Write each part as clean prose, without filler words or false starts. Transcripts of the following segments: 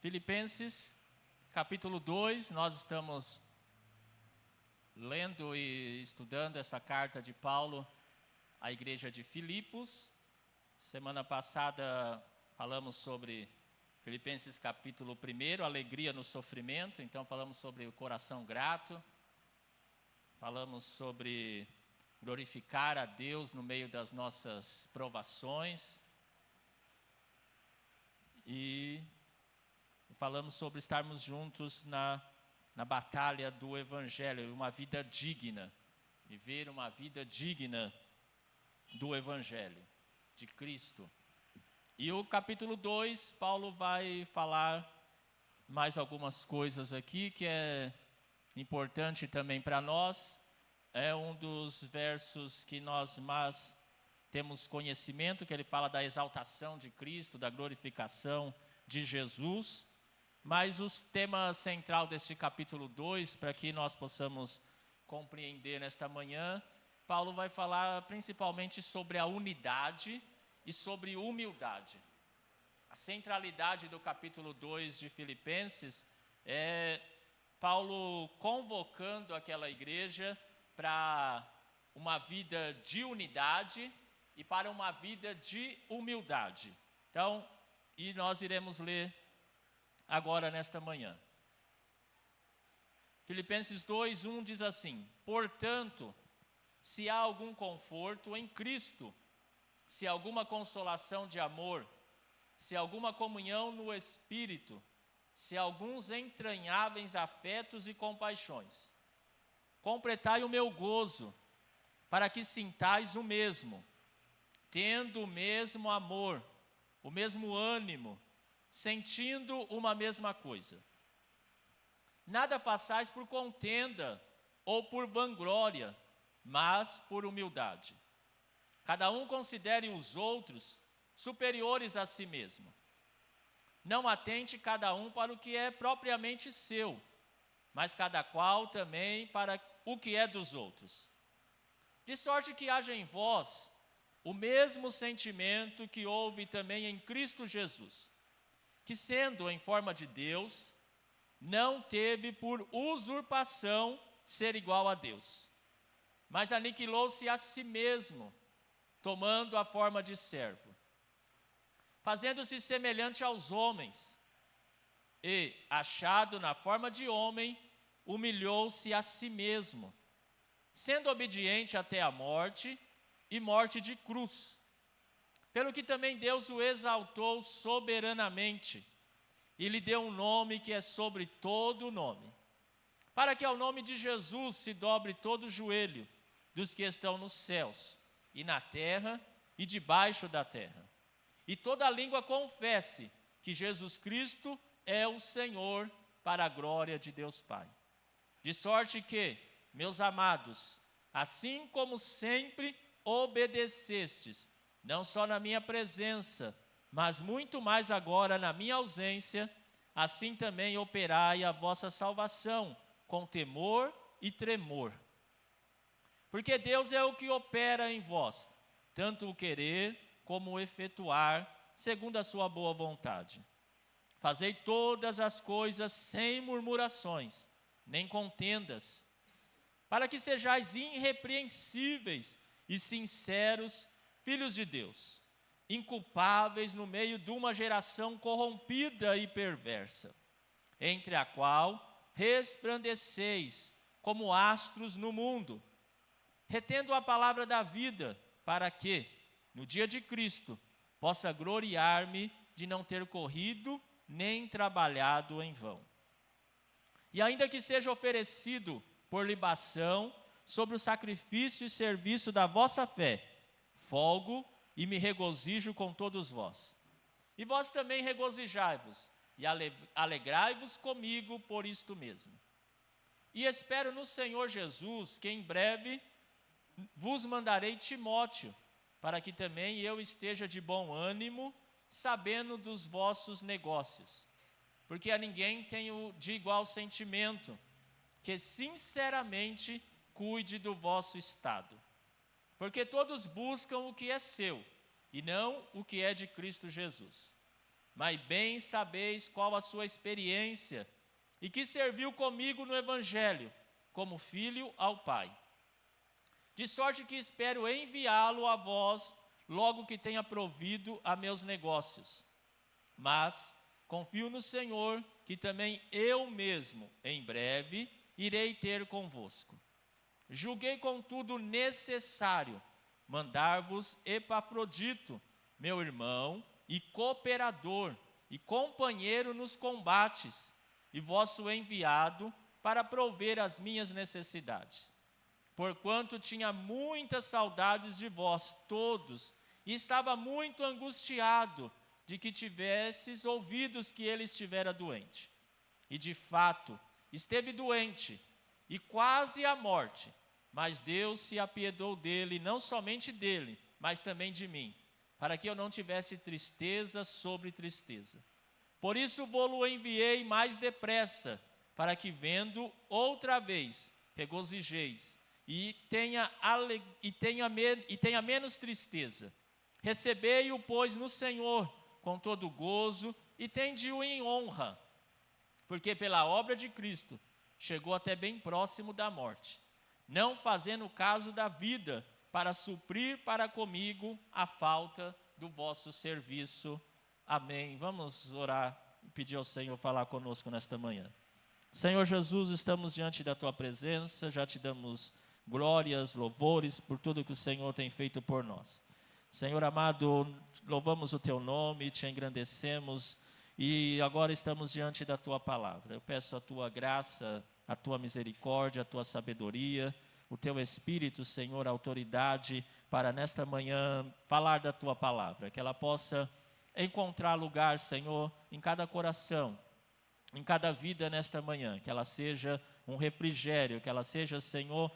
Filipenses, capítulo 2, nós estamos lendo e estudando essa carta de Paulo à igreja de Filipos. Semana passada falamos sobre Filipenses capítulo 1, alegria no sofrimento, então falamos sobre o coração grato, falamos sobre glorificar a Deus no meio das nossas provações e falamos sobre estarmos juntos na batalha do Evangelho, uma vida digna, viver uma vida digna do Evangelho, de Cristo. E o capítulo 2, Paulo vai falar mais algumas coisas aqui, que é importante também para nós. É um dos versos que nós mais temos conhecimento, que ele fala da exaltação de Cristo, da glorificação de Jesus. Mas o tema central deste capítulo 2, para que nós possamos compreender nesta manhã, Paulo vai falar principalmente sobre a unidade e sobre humildade. A centralidade do capítulo 2 de Filipenses é Paulo convocando aquela igreja para uma vida de unidade e para uma vida de humildade. Então, e nós iremos ler agora nesta manhã. Filipenses 2:1 diz assim: portanto, se há algum conforto em Cristo, se há alguma consolação de amor, se há alguma comunhão no Espírito, se há alguns entranháveis afetos e compaixões, completai o meu gozo, para que sintais o mesmo, tendo o mesmo amor, o mesmo ânimo, sentindo uma mesma coisa. Nada façais por contenda ou por vanglória, mas por humildade. Cada um considere os outros superiores a si mesmo. Não atente cada um para o que é propriamente seu, mas cada qual também para o que é dos outros. De sorte que haja em vós o mesmo sentimento que houve também em Cristo Jesus, que sendo em forma de Deus, não teve por usurpação ser igual a Deus, mas aniquilou-se a si mesmo, tomando a forma de servo, fazendo-se semelhante aos homens, e, achado na forma de homem, humilhou-se a si mesmo, sendo obediente até a morte, e morte de cruz. Pelo que também Deus o exaltou soberanamente, e lhe deu um nome que é sobre todo o nome, para que ao nome de Jesus se dobre todo o joelho dos que estão nos céus, e na terra, e debaixo da terra, e toda língua confesse que Jesus Cristo é o Senhor, para a glória de Deus Pai. De sorte que, meus amados, assim como sempre obedecestes, não só na minha presença, mas muito mais agora na minha ausência, assim também operai a vossa salvação, com temor e tremor. Porque Deus é o que opera em vós, tanto o querer como o efetuar, segundo a sua boa vontade. Fazei todas as coisas sem murmurações, nem contendas, para que sejais irrepreensíveis e sinceros, filhos de Deus, inculpáveis no meio de uma geração corrompida e perversa, entre a qual resplandeceis como astros no mundo, retendo a palavra da vida, para que, no dia de Cristo, possa gloriar-me de não ter corrido nem trabalhado em vão. E ainda que seja oferecido por libação sobre o sacrifício e serviço da vossa fé, folgo e me regozijo com todos vós. E vós também regozijai-vos, e alegrai-vos comigo por isto mesmo. E espero no Senhor Jesus, que em breve vos mandarei Timóteo, para que também eu esteja de bom ânimo, sabendo dos vossos negócios. Porque a ninguém tenho de igual sentimento, que sinceramente cuide do vosso estado. Porque todos buscam o que é seu, e não o que é de Cristo Jesus. mas bem sabeis qual a sua experiência, e que serviu comigo no Evangelho, como filho ao Pai. De sorte que espero enviá-lo a vós, logo que tenha provido a meus negócios. Mas confio no Senhor, que também eu mesmo, em breve, irei ter convosco. Julguei, contudo, necessário mandar-vos Epafrodito, meu irmão e cooperador e companheiro nos combates, e vosso enviado para prover as minhas necessidades. Porquanto tinha muitas saudades de vós todos, e estava muito angustiado de que tivesses ouvidos que ele estivera doente. E de fato, esteve doente, e quase à morte, mas Deus se apiedou dele, não somente dele, mas também de mim, para que eu não tivesse tristeza sobre tristeza. Por isso vou-lo enviei mais depressa, para que vendo outra vez, regozijeis, e tenha menos tristeza. Recebei-o, pois, no Senhor, com todo gozo, e tende-o em honra, porque pela obra de Cristo, chegou até bem próximo da morte, não fazendo caso da vida, para suprir para comigo a falta do vosso serviço. Amém. Vamos orar e pedir ao Senhor falar conosco nesta manhã. Senhor Jesus, estamos diante da Tua presença, já te damos glórias, louvores por tudo que o Senhor tem feito por nós. Senhor amado, louvamos o Teu nome, te engrandecemos e agora estamos diante da Tua palavra. Eu peço a Tua graça, a Tua misericórdia, a Tua sabedoria, o Teu Espírito, Senhor, a autoridade para nesta manhã falar da Tua palavra, que ela possa encontrar lugar, Senhor, em cada coração, em cada vida nesta manhã, que ela seja um refrigério, que ela seja, Senhor,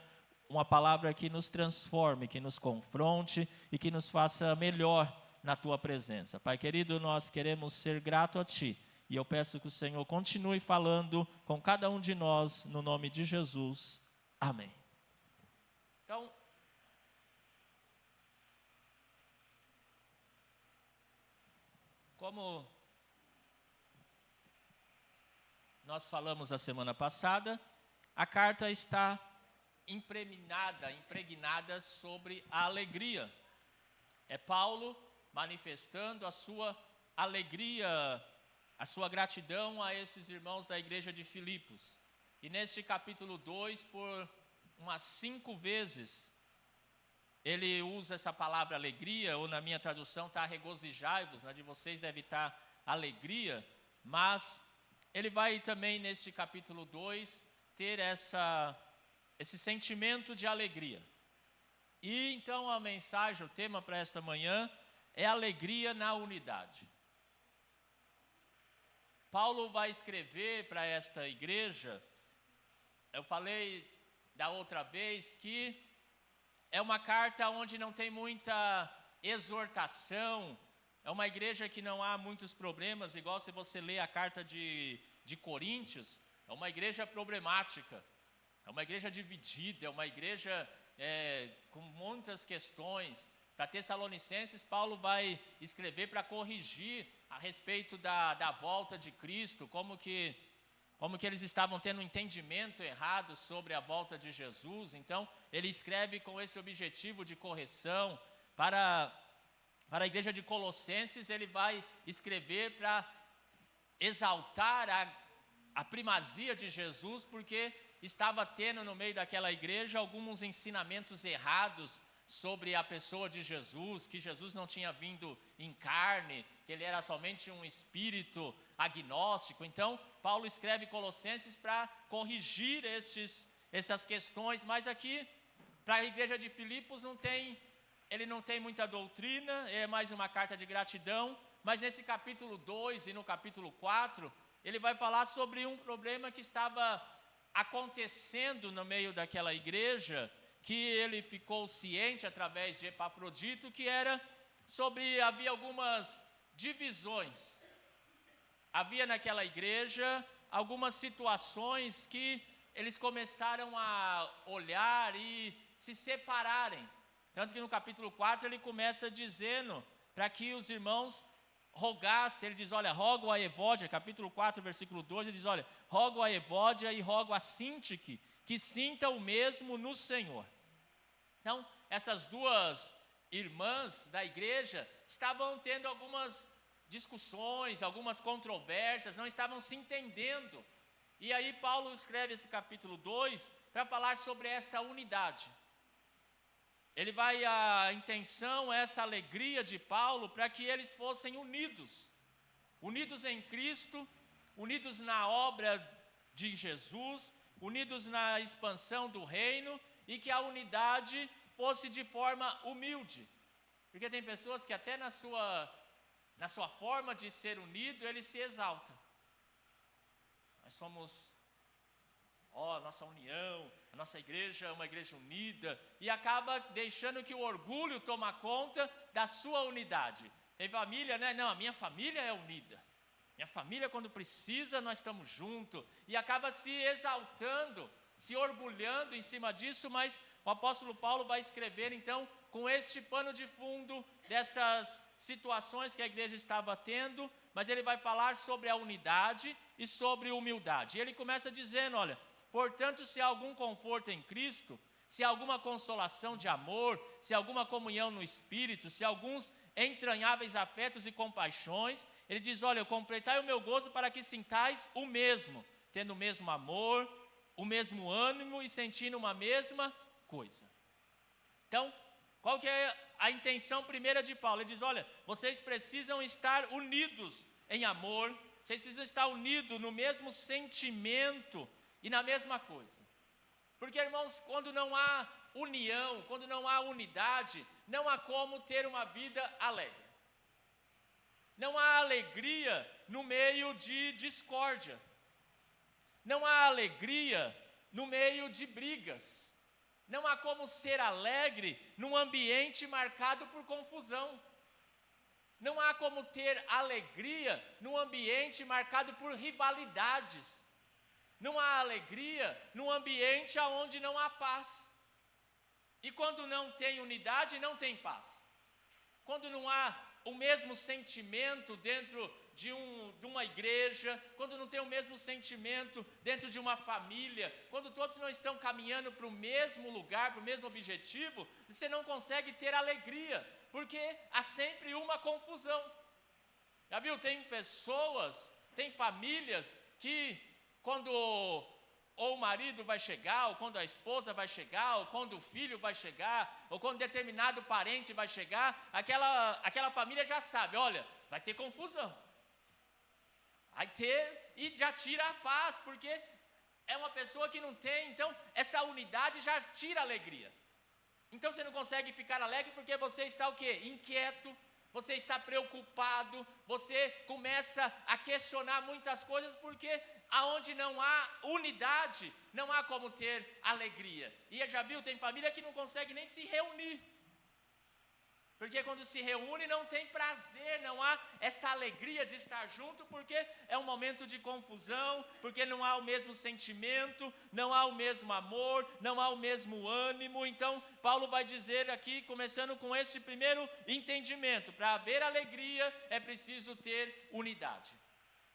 uma palavra que nos transforme, que nos confronte e que nos faça melhor na Tua presença. Pai querido, nós queremos ser grato a Ti e eu peço que o Senhor continue falando com cada um de nós, no nome de Jesus. Amém. Então, como nós falamos a semana passada, a carta está impregnada sobre a alegria. É Paulo manifestando a sua alegria, a sua gratidão a esses irmãos da igreja de Filipos. E neste capítulo 2, por umas 5 vezes, ele usa essa palavra alegria, ou na minha tradução está regozijai-vos, na de vocês deve estar alegria, mas ele vai também neste capítulo 2 ter esse sentimento de alegria. E então a mensagem, o tema para esta manhã é alegria na unidade. Paulo vai escrever para esta igreja, eu falei da outra vez que é uma carta onde não tem muita exortação, é uma igreja que não há muitos problemas, igual se você lê a carta de Coríntios, é uma igreja problemática, é uma igreja dividida, é uma igreja com muitas questões. Para Tessalonicenses, Paulo vai escrever para corrigir a respeito da volta de Cristo, como que eles estavam tendo um entendimento errado sobre a volta de Jesus. Então, ele escreve com esse objetivo de correção. Para a igreja de Colossenses, ele vai escrever para exaltar a primazia de Jesus, porque estava tendo no meio daquela igreja alguns ensinamentos errados sobre a pessoa de Jesus, que Jesus não tinha vindo em carne, que ele era somente um espírito agnóstico. Então, Paulo escreve Colossenses para corrigir essas questões, mas aqui, para a igreja de Filipos, ele não tem muita doutrina, é mais uma carta de gratidão, mas nesse capítulo 2 e no capítulo 4, ele vai falar sobre um problema que estava acontecendo no meio daquela igreja, que ele ficou ciente através de Epafrodito, que era havia algumas divisões. Havia naquela igreja algumas situações que eles começaram a olhar e se separarem. Tanto que no capítulo 4 ele começa dizendo para que os irmãos rogasse, ele diz, olha, rogo a Evódia, capítulo 4, versículo 2, ele diz, olha, rogo a Evódia e rogo a Sintique, que sinta o mesmo no Senhor. Então, essas duas irmãs da igreja estavam tendo algumas discussões, algumas controvérsias, não estavam se entendendo. E aí Paulo escreve esse capítulo 2 para falar sobre esta unidade. A intenção, essa alegria de Paulo, para que eles fossem unidos em Cristo, unidos na obra de Jesus, unidos na expansão do reino, e que a unidade fosse de forma humilde. Porque tem pessoas que até na sua forma de ser unido, eles se exaltam. Nós somos, a nossa união, a nossa igreja é uma igreja unida, e acaba deixando que o orgulho toma conta da sua unidade. Tem família, né? Não, a minha família é unida. Minha família, quando precisa, nós estamos juntos. E acaba se exaltando, se orgulhando em cima disso, mas o apóstolo Paulo vai escrever, então, com este pano de fundo dessas situações que a igreja estava tendo, mas ele vai falar sobre a unidade e sobre humildade. E ele começa dizendo, olha, portanto, se há algum conforto em Cristo, se há alguma consolação de amor, se há alguma comunhão no Espírito, se há alguns entranháveis afetos e compaixões, ele diz, olha, completai o meu gozo para que sintais o mesmo, tendo o mesmo amor, o mesmo ânimo e sentindo uma mesma coisa. Então, qual que é a intenção primeira de Paulo? Ele diz, olha, vocês precisam estar unidos em amor, vocês precisam estar unidos no mesmo sentimento e na mesma coisa. Porque, irmãos, quando não há união, quando não há unidade, não há como ter uma vida alegre. Não há alegria no meio de discórdia. Não há alegria no meio de brigas. Não há como ser alegre num ambiente marcado por confusão. Não há como ter alegria num ambiente marcado por rivalidades. Não há alegria num ambiente onde não há paz. E quando não tem unidade, não tem paz. Quando não há o mesmo sentimento dentro de uma igreja, quando não tem o mesmo sentimento dentro de uma família, quando todos não estão caminhando para o mesmo lugar, para o mesmo objetivo, você não consegue ter alegria, porque há sempre uma confusão. Já viu, tem pessoas, tem famílias que quando ou o marido vai chegar, ou quando a esposa vai chegar, ou quando o filho vai chegar, ou quando determinado parente vai chegar, aquela família já sabe, olha, vai ter confusão. Vai ter, e já tira a paz, porque é uma pessoa que não tem, então essa unidade já tira a alegria. Então você não consegue ficar alegre porque você está o quê? Inquieto, você está preocupado, você começa a questionar muitas coisas, porque aonde não há unidade, não há como ter alegria. E já viu, tem família que não consegue nem se reunir. Porque quando se reúne não tem prazer, não há esta alegria de estar junto, porque é um momento de confusão, porque não há o mesmo sentimento, não há o mesmo amor, não há o mesmo ânimo. Então, Paulo vai dizer aqui, começando com esse primeiro entendimento, para haver alegria é preciso ter unidade.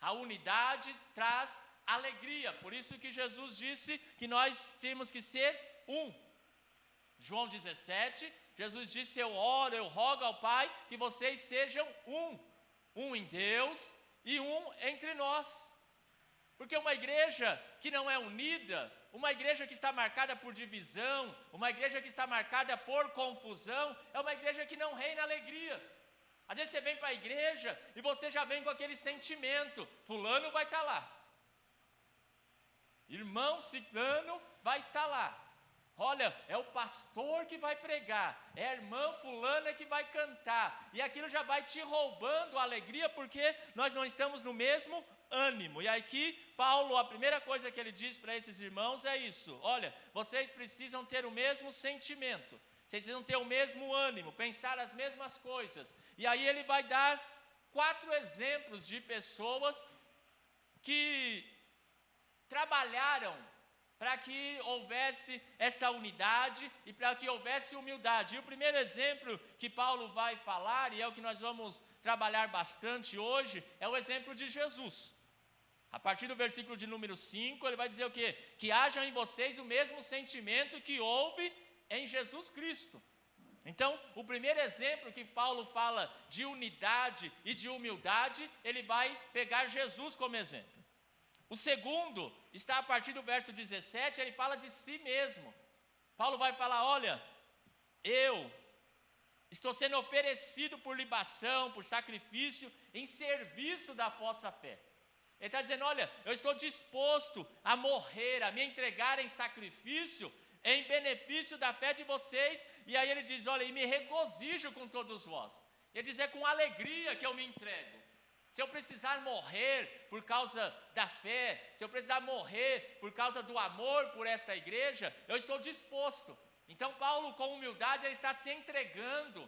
A unidade traz alegria, por isso que Jesus disse que nós temos que ser um. João 17, Jesus disse, eu oro, eu rogo ao Pai que vocês sejam um em Deus e um entre nós. Porque uma igreja que não é unida, uma igreja que está marcada por divisão, uma igreja que está marcada por confusão, é uma igreja que não reina alegria. Às vezes você vem para a igreja e você já vem com aquele sentimento, fulano vai estar lá, irmão ciclano vai estar lá. Olha, é o pastor que vai pregar, é a irmã fulana que vai cantar, e aquilo já vai te roubando a alegria, porque nós não estamos no mesmo ânimo. E aqui, Paulo, a primeira coisa que ele diz para esses irmãos é isso: olha, vocês precisam ter o mesmo sentimento, vocês precisam ter o mesmo ânimo, pensar as mesmas coisas. E aí ele vai dar 4 exemplos de pessoas que trabalharam para que houvesse esta unidade e para que houvesse humildade. E o primeiro exemplo que Paulo vai falar, e é o que nós vamos trabalhar bastante hoje é o exemplo de Jesus. A partir do versículo de número 5, ele vai dizer o quê? Que haja em vocês o mesmo sentimento que houve em Jesus Cristo. Então, o primeiro exemplo que Paulo fala de unidade e de humildade, ele vai pegar Jesus como exemplo. O segundo está a partir do verso 17, ele fala de si mesmo. Paulo vai falar, olha, eu estou sendo oferecido por libação, por sacrifício, em serviço da vossa fé. Ele está dizendo, olha, eu estou disposto a morrer, a me entregar em sacrifício, em benefício da fé de vocês. E aí ele diz, olha, e me regozijo com todos vós. Ele diz, é com alegria que eu me entrego. Se eu precisar morrer por causa da fé, se eu precisar morrer por causa do amor por esta igreja, eu estou disposto. Então Paulo, com humildade, ele está se entregando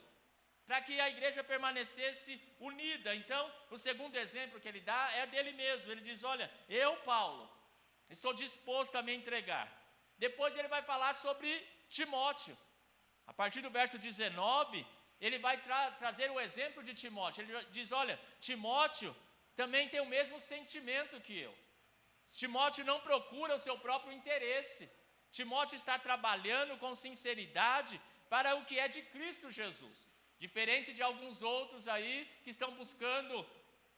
para que a igreja permanecesse unida. Então, o segundo exemplo que ele dá é dele mesmo. Ele diz, olha, eu, Paulo, estou disposto a me entregar. Depois ele vai falar sobre Timóteo. A partir do verso 19, ele vai trazer o exemplo de Timóteo. Ele diz, olha, Timóteo também tem o mesmo sentimento que eu. Timóteo não procura o seu próprio interesse. Timóteo está trabalhando com sinceridade para o que é de Cristo Jesus. Diferente de alguns outros aí que estão buscando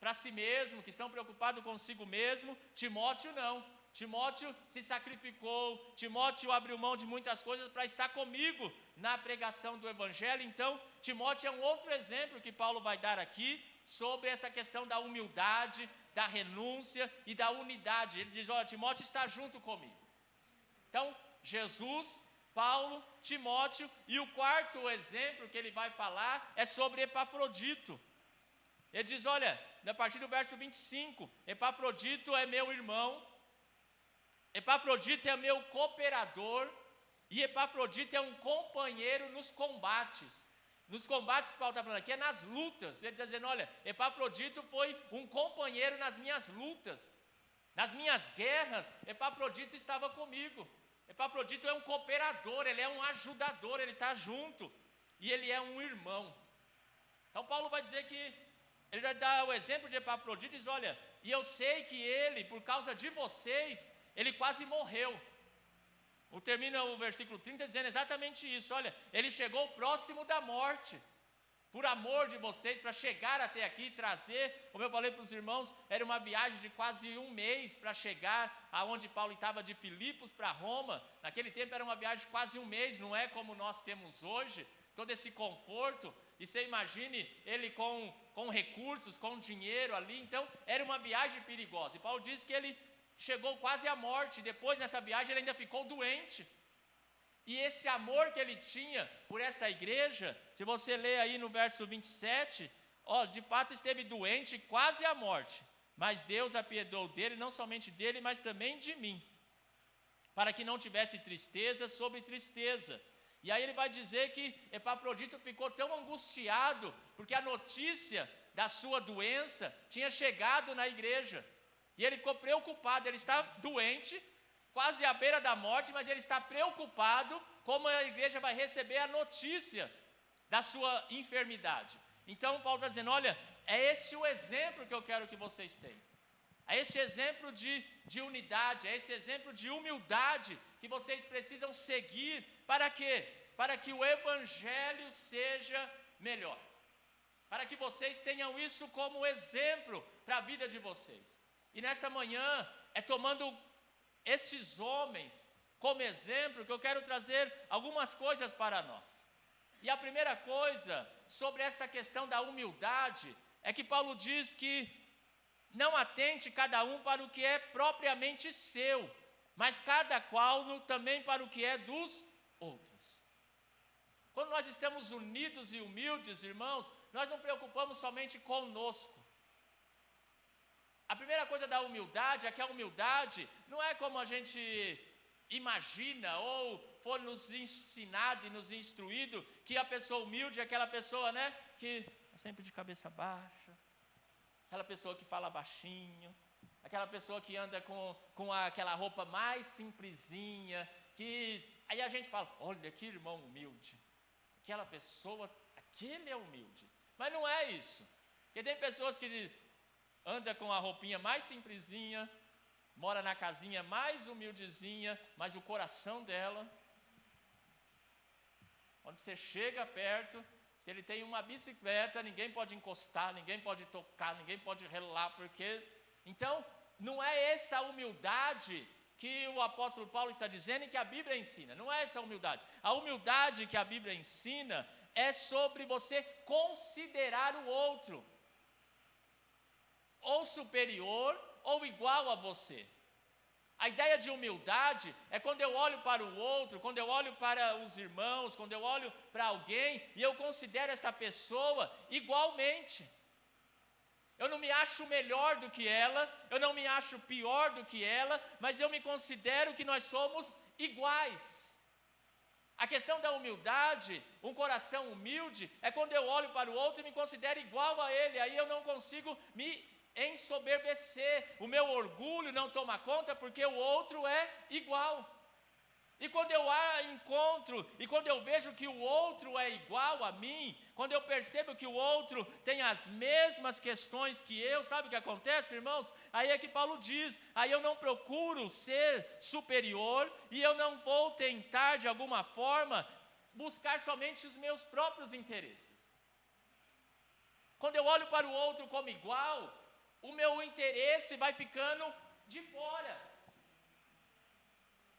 para si mesmo, que estão preocupados consigo mesmo, Timóteo não. Timóteo se sacrificou, Timóteo abriu mão de muitas coisas para estar comigo na pregação do Evangelho. Então, Timóteo é um outro exemplo que Paulo vai dar aqui sobre essa questão da humildade, da renúncia e da unidade. Ele diz, olha, Timóteo está junto comigo. Então, Jesus, Paulo, Timóteo, e o quarto exemplo que ele vai falar é sobre Epafrodito. Ele diz, olha, a partir do verso 25, Epafrodito é meu irmão, Epafrodito é meu cooperador, e Epafrodito é um companheiro nos combates. Nos combates que Paulo está falando aqui é nas lutas. Ele está dizendo, olha, Epafrodito foi um companheiro nas minhas lutas. Nas minhas guerras, Epafrodito estava comigo. Epafrodito é um cooperador, ele é um ajudador, ele está junto. E ele é um irmão. Então Paulo vai dizer que, ele vai dar o exemplo de Epafrodito e diz, olha, e eu sei que ele, por causa de vocês, ele quase morreu. Termina o versículo 30 dizendo exatamente isso, olha, ele chegou próximo da morte. Por amor de vocês, para chegar até aqui e trazer, como eu falei para os irmãos, era uma viagem de quase um mês para chegar aonde Paulo estava de Filipos para Roma. Naquele tempo era uma viagem de quase um mês, não é como nós temos hoje, todo esse conforto. E você imagine ele com recursos, com dinheiro ali, então era uma viagem perigosa. E Paulo diz que ele chegou quase à morte, depois nessa viagem ele ainda ficou doente. E esse amor que ele tinha por esta igreja, se você ler aí no verso 27, de fato esteve doente quase à morte, mas Deus apiedou dele, não somente dele, mas também de mim, para que não tivesse tristeza sobre tristeza. E aí ele vai dizer que Epafrodito ficou tão angustiado, porque a notícia da sua doença tinha chegado na igreja, e ele ficou preocupado, ele está doente, quase à beira da morte, mas ele está preocupado como a igreja vai receber a notícia da sua enfermidade. Então Paulo está dizendo, olha, é esse o exemplo que eu quero que vocês tenham. É esse exemplo de unidade, é esse exemplo de humildade que vocês precisam seguir. Para quê? Para que o Evangelho seja melhor. Para que vocês tenham isso como exemplo para a vida de vocês. E nesta manhã, é tomando esses homens como exemplo que eu quero trazer algumas coisas para nós. E a primeira coisa sobre esta questão da humildade é que Paulo diz que não atente cada um para o que é propriamente seu, mas cada qual também para o que é dos outros. Quando nós estamos unidos e humildes, irmãos, nós não preocupamos somente conosco. A primeira coisa da humildade é que a humildade não é como a gente imagina ou foi nos ensinado e nos instruído que a pessoa humilde é aquela pessoa, né, que é sempre de cabeça baixa, aquela pessoa que fala baixinho, aquela pessoa que anda com aquela roupa mais simplesinha, que aí a gente fala, olha que irmão humilde, aquela pessoa, aquele é humilde. Mas não é isso. Porque tem pessoas que andam com a roupinha mais simplesinha, mora na casinha mais humildezinha, mas o coração dela, quando você chega perto, se ele tem uma bicicleta, ninguém pode encostar, ninguém pode tocar, ninguém pode relar, porque... Então, não é essa humildade que o apóstolo Paulo está dizendo e que a Bíblia ensina. Não é essa humildade. A humildade que a Bíblia ensina é sobre você considerar o outro ou superior ou igual a você. A ideia de humildade é quando eu olho para o outro, quando eu olho para os irmãos, quando eu olho para alguém e eu considero esta pessoa igualmente. Eu não me acho melhor do que ela, eu não me acho pior do que ela, mas eu me considero que nós somos iguais. A questão da humildade, um coração humilde, é quando eu olho para o outro e me considero igual a ele, aí eu não consigo me ensoberbecer, o meu orgulho não toma conta porque o outro é igual. E quando eu encontro, e quando eu vejo que o outro é igual a mim, quando eu percebo que o outro tem as mesmas questões que eu, sabe o que acontece, irmãos? Aí é que Paulo diz, aí eu não procuro ser superior, e eu não vou tentar de alguma forma, buscar somente os meus próprios interesses. Quando eu olho para o outro como igual, o meu interesse vai ficando de fora.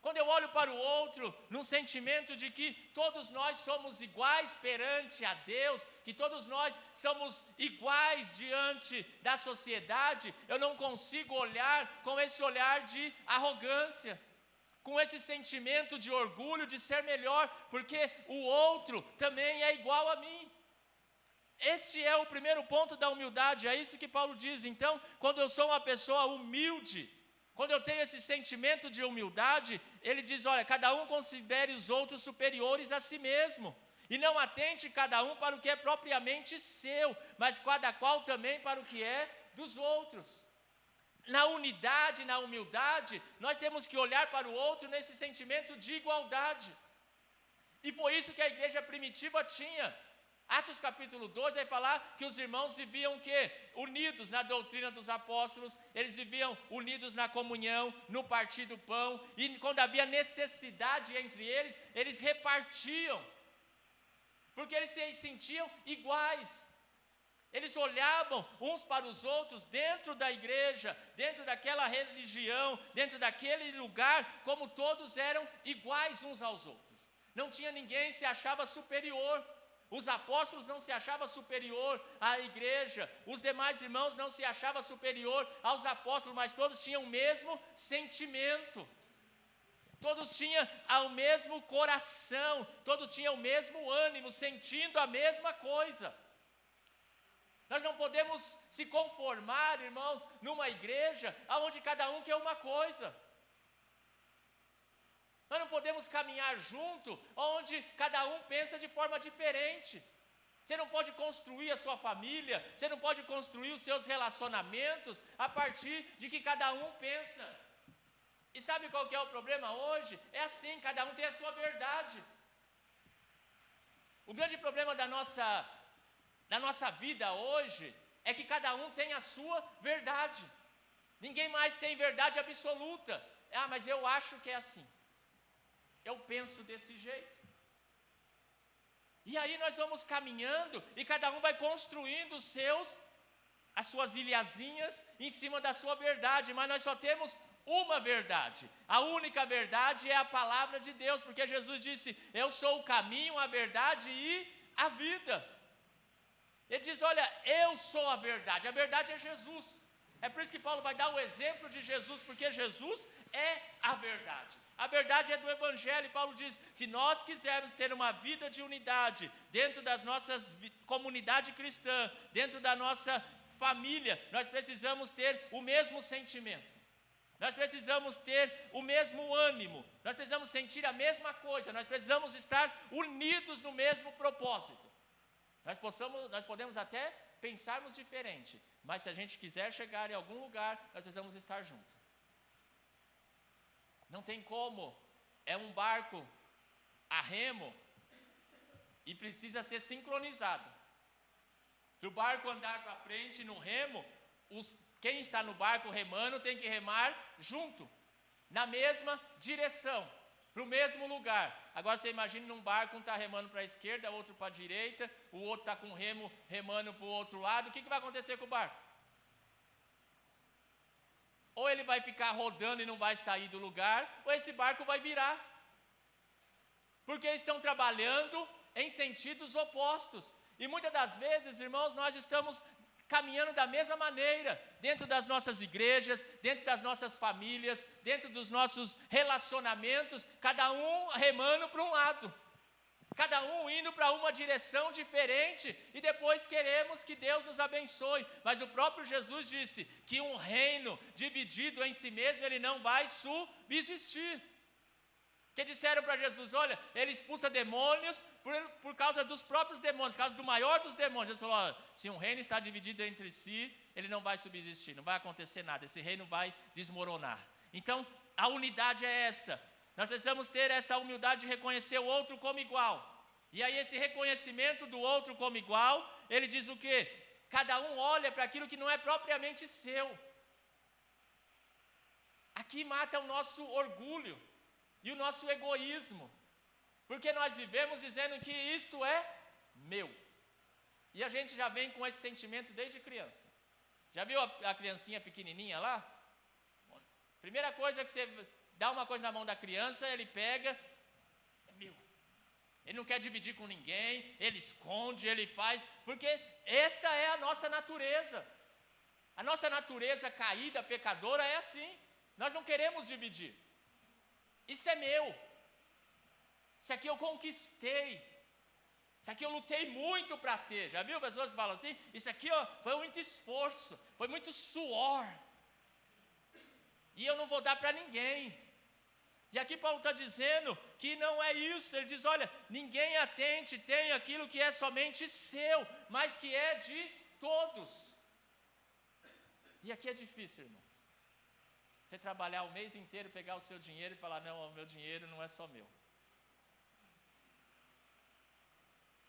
Quando eu olho para o outro, num sentimento de que todos nós somos iguais perante a Deus, que todos nós somos iguais diante da sociedade, eu não consigo olhar com esse olhar de arrogância, com esse sentimento de orgulho de ser melhor, porque o outro também é igual a mim. Esse é o primeiro ponto da humildade, é isso que Paulo diz. Então, quando eu sou uma pessoa humilde, quando eu tenho esse sentimento de humildade, ele diz, olha, cada um considere os outros superiores a si mesmo, e não atente cada um para o que é propriamente seu, mas cada qual também para o que é dos outros. Na unidade, na humildade, nós temos que olhar para o outro nesse sentimento de igualdade, e foi isso que a igreja primitiva tinha. Atos capítulo 2 vai falar que os irmãos viviam o quê? Unidos na doutrina dos apóstolos, eles viviam unidos na comunhão, no partir do pão, e quando havia necessidade entre eles, eles repartiam, porque eles se sentiam iguais. Eles olhavam uns para os outros dentro da igreja, dentro daquela religião, dentro daquele lugar, como todos eram iguais uns aos outros. Não tinha ninguém que se achava superior. Os apóstolos não se achavam superior à igreja, os demais irmãos não se achavam superior aos apóstolos, mas todos tinham o mesmo sentimento, todos tinham o mesmo coração, todos tinham o mesmo ânimo, sentindo a mesma coisa. Nós não podemos se conformar, irmãos, numa igreja onde cada um quer uma coisa. Nós não podemos caminhar junto, onde cada um pensa de forma diferente. Você não pode construir a sua família, você não pode construir os seus relacionamentos a partir de que cada um pensa. E sabe qual que é o problema hoje? É assim, cada um tem a sua verdade. O grande problema da nossa vida hoje é que cada um tem a sua verdade. Ninguém mais tem verdade absoluta. Ah, mas eu acho que é assim. Eu penso desse jeito. E aí nós vamos caminhando e cada um vai construindo as suas ilhazinhas em cima da sua verdade, mas nós só temos uma verdade. A única verdade é a palavra de Deus, porque Jesus disse, eu sou o caminho, a verdade e a vida. Ele diz, olha, eu sou a verdade é Jesus. É por isso que Paulo vai dar o exemplo de Jesus, porque Jesus é a verdade. A verdade é do Evangelho, e Paulo diz, se nós quisermos ter uma vida de unidade, dentro das nossas comunidade cristã, dentro da nossa família, nós precisamos ter o mesmo sentimento, nós precisamos ter o mesmo ânimo, nós precisamos sentir a mesma coisa, nós precisamos estar unidos no mesmo propósito. Nós podemos até pensarmos diferente, mas se a gente quiser chegar em algum lugar, nós precisamos estar juntos. Não tem como, é um barco a remo e precisa ser sincronizado. Para o barco andar para frente no remo, quem está no barco remando tem que remar junto, na mesma direção, para o mesmo lugar. Agora você imagina num barco, um está remando para a esquerda, outro para a direita, o outro está com o remo remando para o outro lado. O que vai acontecer com o barco? Ou ele vai ficar rodando e não vai sair do lugar, ou esse barco vai virar. Porque estão trabalhando em sentidos opostos. E muitas das vezes, irmãos, nós estamos caminhando da mesma maneira, dentro das nossas igrejas, dentro das nossas famílias, dentro dos nossos relacionamentos, cada um remando para um lado, cada um indo para uma direção diferente, e depois queremos que Deus nos abençoe. Mas o próprio Jesus disse que um reino dividido em si mesmo, ele não vai subsistir. Que disseram para Jesus, olha, ele expulsa demônios por causa dos próprios demônios, por causa do maior dos demônios. Jesus falou, olha, se um reino está dividido entre si, ele não vai subsistir, não vai acontecer nada, esse reino vai desmoronar. Então, a unidade é essa. Nós precisamos ter essa humildade de reconhecer o outro como igual. E aí esse reconhecimento do outro como igual, ele diz o quê? Cada um olha para aquilo que não é propriamente seu. Aqui mata o nosso orgulho e o nosso egoísmo, porque nós vivemos dizendo que isto é meu, e a gente já vem com esse sentimento desde criança. Já viu a criancinha pequenininha lá? Primeira coisa que você dá uma coisa na mão da criança, ele pega, é meu. Ele não quer dividir com ninguém, ele esconde, ele faz, porque essa é a nossa natureza. A nossa natureza caída, pecadora, é assim. Nós não queremos dividir. Isso é meu, isso aqui eu conquistei, isso aqui eu lutei muito para ter. Já viu pessoas que falam assim? Isso aqui foi muito esforço, foi muito suor, e eu não vou dar para ninguém. E aqui Paulo está dizendo que não é isso. Ele diz, olha, ninguém atente, tem aquilo que é somente seu, mas que é de todos. E aqui é difícil, irmãos. Você trabalhar o mês inteiro, pegar o seu dinheiro e falar, não, o meu dinheiro não é só meu.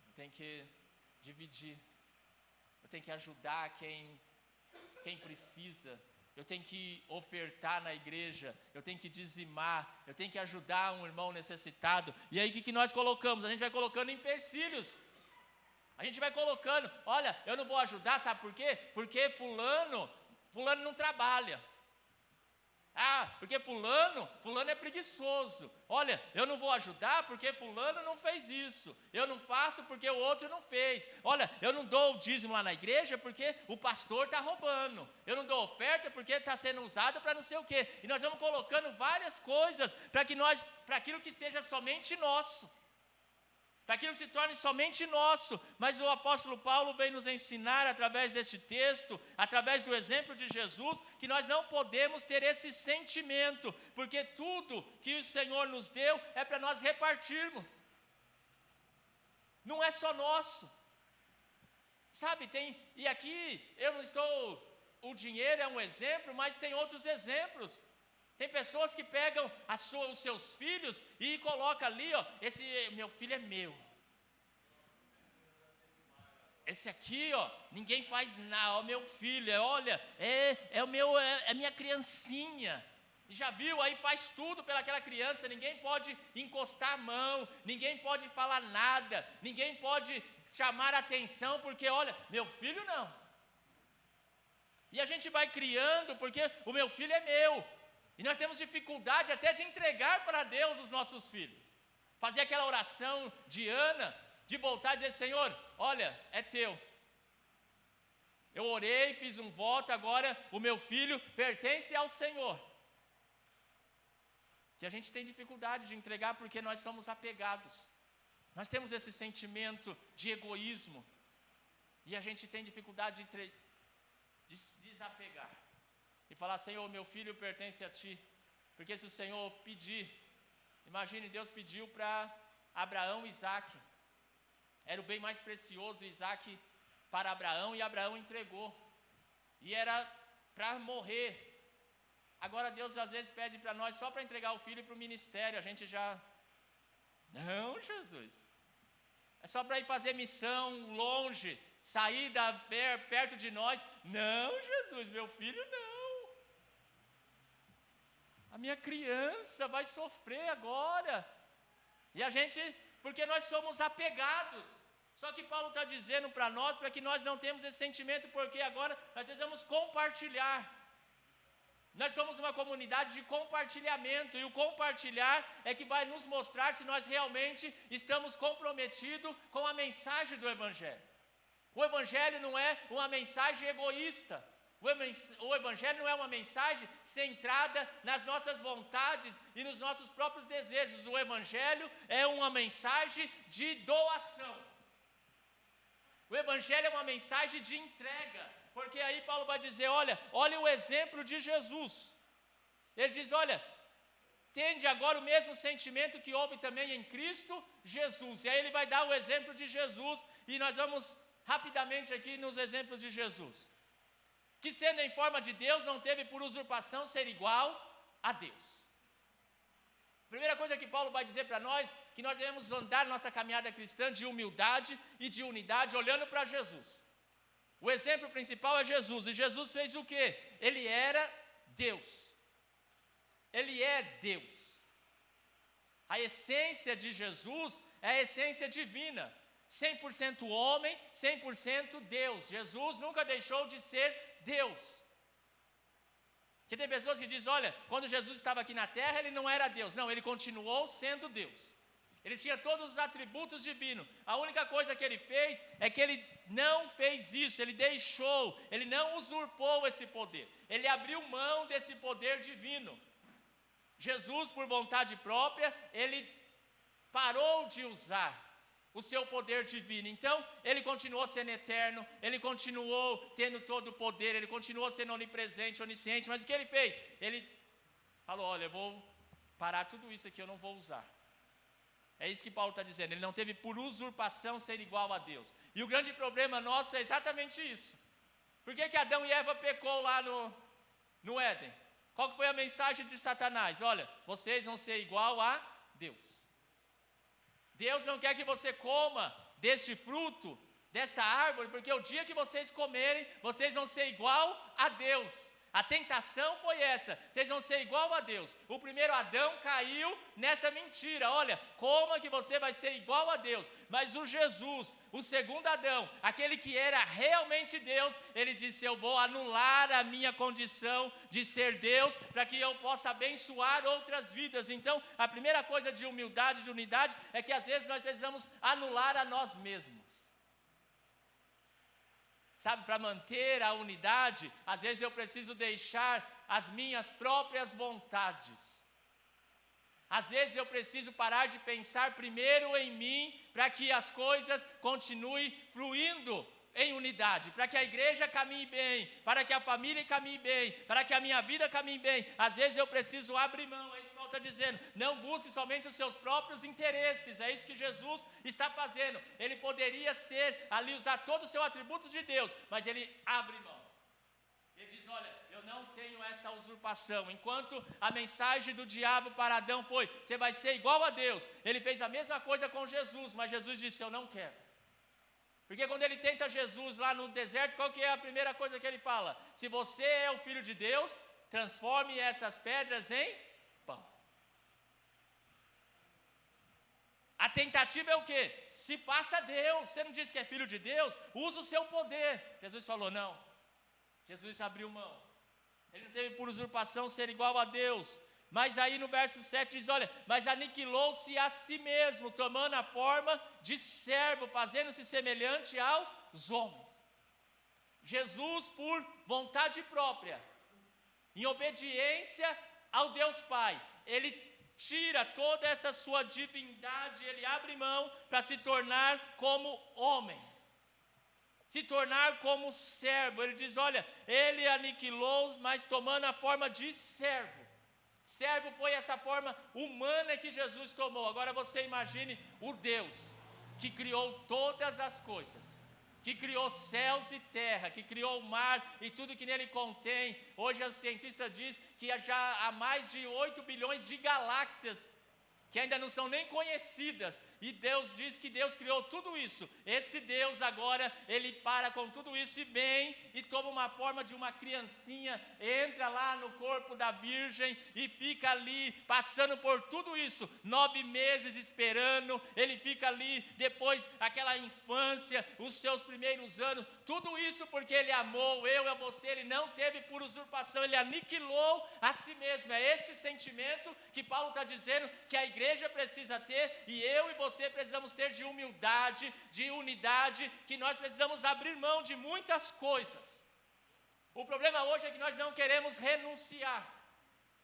Eu tenho que dividir. Eu tenho que ajudar quem precisa. Eu tenho que ofertar na igreja. Eu tenho que dizimar. Eu tenho que ajudar um irmão necessitado. E aí o que nós colocamos? A gente vai colocando empecilhos. A gente vai colocando, olha, eu não vou ajudar, sabe por quê? Porque fulano não trabalha. Ah, porque fulano é preguiçoso. Olha, eu não vou ajudar porque fulano não fez isso. Eu não faço porque o outro não fez. Olha, eu não dou o dízimo lá na igreja porque o pastor está roubando. Eu não dou oferta porque está sendo usado para não sei o quê. E nós vamos colocando várias coisas para aquilo que seja somente nosso, para aquilo que se torne somente nosso. Mas o apóstolo Paulo vem nos ensinar através deste texto, através do exemplo de Jesus, que nós não podemos ter esse sentimento, porque tudo que o Senhor nos deu é para nós repartirmos, não é só nosso. Sabe, e aqui eu não estou, o dinheiro é um exemplo, mas tem outros exemplos. Tem pessoas que pegam os seus filhos e colocam ali, ó, esse meu filho é meu. Esse aqui, ó, ninguém faz nada, ó, meu filho, olha, é minha criancinha. E já viu, aí faz tudo pelaquela criança, ninguém pode encostar a mão, ninguém pode falar nada, ninguém pode chamar a atenção, porque olha, meu filho não. E a gente vai criando, porque o meu filho é meu. E nós temos dificuldade até de entregar para Deus os nossos filhos. Fazer aquela oração de Ana, de voltar e dizer, Senhor, olha, é teu. Eu orei, fiz um voto, agora o meu filho pertence ao Senhor. Que a gente tem dificuldade de entregar porque nós somos apegados. Nós temos esse sentimento de egoísmo. E a gente tem dificuldade de se desapegar. E falar, Senhor, meu filho pertence a Ti. Porque se o Senhor pedir, imagine, Deus pediu para Abraão e Isaac. Era o bem mais precioso, Isaac, para Abraão, e Abraão entregou. E era para morrer. Agora Deus às vezes pede para nós só para entregar o filho para o ministério. A gente já, não, Jesus. É só para ir fazer missão longe. sair perto de nós. Não, Jesus, meu filho não. A minha criança vai sofrer agora. E a gente, porque nós somos apegados. Só que Paulo está dizendo para nós, para que nós não temos esse sentimento, porque agora nós precisamos compartilhar. Nós somos uma comunidade de compartilhamento, e o compartilhar é que vai nos mostrar se nós realmente estamos comprometidos com a mensagem do Evangelho. O Evangelho não é uma mensagem egoísta, o Evangelho não é uma mensagem centrada nas nossas vontades e nos nossos próprios desejos. O Evangelho é uma mensagem de doação. O Evangelho é uma mensagem de entrega. Porque aí Paulo vai dizer, olha o exemplo de Jesus. Ele diz, olha, tende agora o mesmo sentimento que houve também em Cristo Jesus. E aí ele vai dar o exemplo de Jesus, e nós vamos rapidamente aqui nos exemplos de Jesus. Que sendo em forma de Deus, não teve por usurpação ser igual a Deus. Primeira coisa que Paulo vai dizer para nós, que nós devemos andar nossa caminhada cristã de humildade e de unidade, olhando para Jesus. O exemplo principal é Jesus, e Jesus fez o quê? Ele era Deus. Ele é Deus. A essência de Jesus é a essência divina. 100% homem, 100% Deus. Jesus nunca deixou de ser Deus. Porque tem pessoas que dizem, olha, quando Jesus estava aqui na terra, ele não era Deus. Não, ele continuou sendo Deus. Ele tinha todos os atributos divinos. A única coisa que ele fez é que ele não fez isso, ele deixou, ele não usurpou esse poder. Ele abriu mão desse poder divino. Jesus, por vontade própria, ele parou de usar o seu poder divino. Então, ele continuou sendo eterno, ele continuou tendo todo o poder, ele continuou sendo onipresente, onisciente, mas o que ele fez? Ele falou, olha, eu vou parar tudo isso aqui, eu não vou usar. É isso que Paulo está dizendo, ele não teve por usurpação ser igual a Deus. E o grande problema nosso é exatamente isso. Por que Adão e Eva pecou lá no Éden? Qual que foi a mensagem de Satanás? Olha, vocês vão ser igual a Deus. Deus não quer que você coma deste fruto, desta árvore, porque o dia que vocês comerem, vocês vão ser igual a Deus. A tentação foi essa, vocês vão ser igual a Deus. O primeiro Adão caiu nesta mentira, olha, coma que você vai ser igual a Deus. Mas o Jesus, o segundo Adão, aquele que era realmente Deus, ele disse, eu vou anular a minha condição de ser Deus, para que eu possa abençoar outras vidas. Então, a primeira coisa de humildade, de unidade, é que às vezes nós precisamos anular a nós mesmos. Sabe, para manter a unidade, às vezes eu preciso deixar as minhas próprias vontades. Às vezes eu preciso parar de pensar primeiro em mim, para que as coisas continuem fluindo em unidade, para que a igreja caminhe bem, para que a família caminhe bem, para que a minha vida caminhe bem. Às vezes eu preciso abrir mão, é isso que Paulo está dizendo. Não busque somente os seus próprios interesses, é isso que Jesus está fazendo. Ele poderia ser ali, usar todo o seu atributo de Deus, mas ele abre mão. Ele diz, olha, eu não tenho essa usurpação. Enquanto a mensagem do diabo para Adão foi, você vai ser igual a Deus, ele fez a mesma coisa com Jesus, mas Jesus disse, eu não quero. Porque quando ele tenta Jesus lá no deserto, qual que é a primeira coisa que ele fala? Se você é o Filho de Deus, transforme essas pedras em pão. A tentativa é o quê? Se faça Deus. Você não disse que é filho de Deus? Usa o seu poder. Jesus falou, não. Jesus abriu mão. Ele não teve por usurpação ser igual a Deus. Mas aí no verso 7 diz, olha, mas aniquilou-se a si mesmo, tomando a forma de servo, fazendo-se semelhante aos homens. Jesus, por vontade própria, em obediência ao Deus Pai, ele tira toda essa sua divindade, ele abre mão para se tornar como homem, se tornar como servo. Ele diz, olha, ele aniquilou, mas tomando a forma de servo. Servo foi essa forma humana que Jesus tomou. Agora você imagine o Deus que criou todas as coisas, que criou céus e terra, que criou o mar e tudo que nele contém. Hoje os cientistas dizem que já há mais de 8 bilhões de galáxias que ainda não são nem conhecidas, e Deus diz que Deus criou tudo isso. Esse Deus agora, Ele para com tudo isso e vem e toma uma forma de uma criancinha, entra lá no corpo da virgem e fica ali, passando por tudo isso, 9 meses esperando, Ele fica ali, depois aquela infância, os seus primeiros anos, tudo isso porque Ele amou eu e você, Ele não teve por usurpação, Ele aniquilou a si mesmo. É esse sentimento que Paulo está dizendo que a igreja precisa ter, e eu e você precisamos ter, de humildade, de unidade, que nós precisamos abrir mão de muitas coisas. O problema hoje é que nós não queremos renunciar.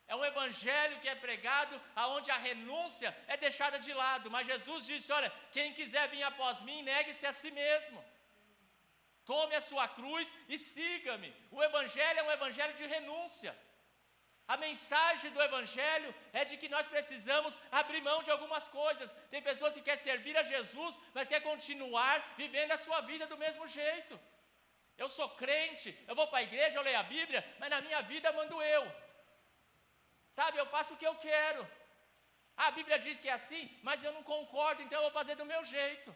É um evangelho que é pregado, onde a renúncia é deixada de lado, mas Jesus disse: olha, quem quiser vir após mim, negue-se a si mesmo. Tome a sua cruz e siga-me. O evangelho é um evangelho de renúncia. A mensagem do evangelho é de que nós precisamos abrir mão de algumas coisas. Tem pessoas que querem servir a Jesus, mas querem continuar vivendo a sua vida do mesmo jeito. Eu sou crente, eu vou para a igreja, eu leio a Bíblia, mas na minha vida mando eu. Sabe, eu faço o que eu quero. A Bíblia diz que é assim, mas eu não concordo, então eu vou fazer do meu jeito.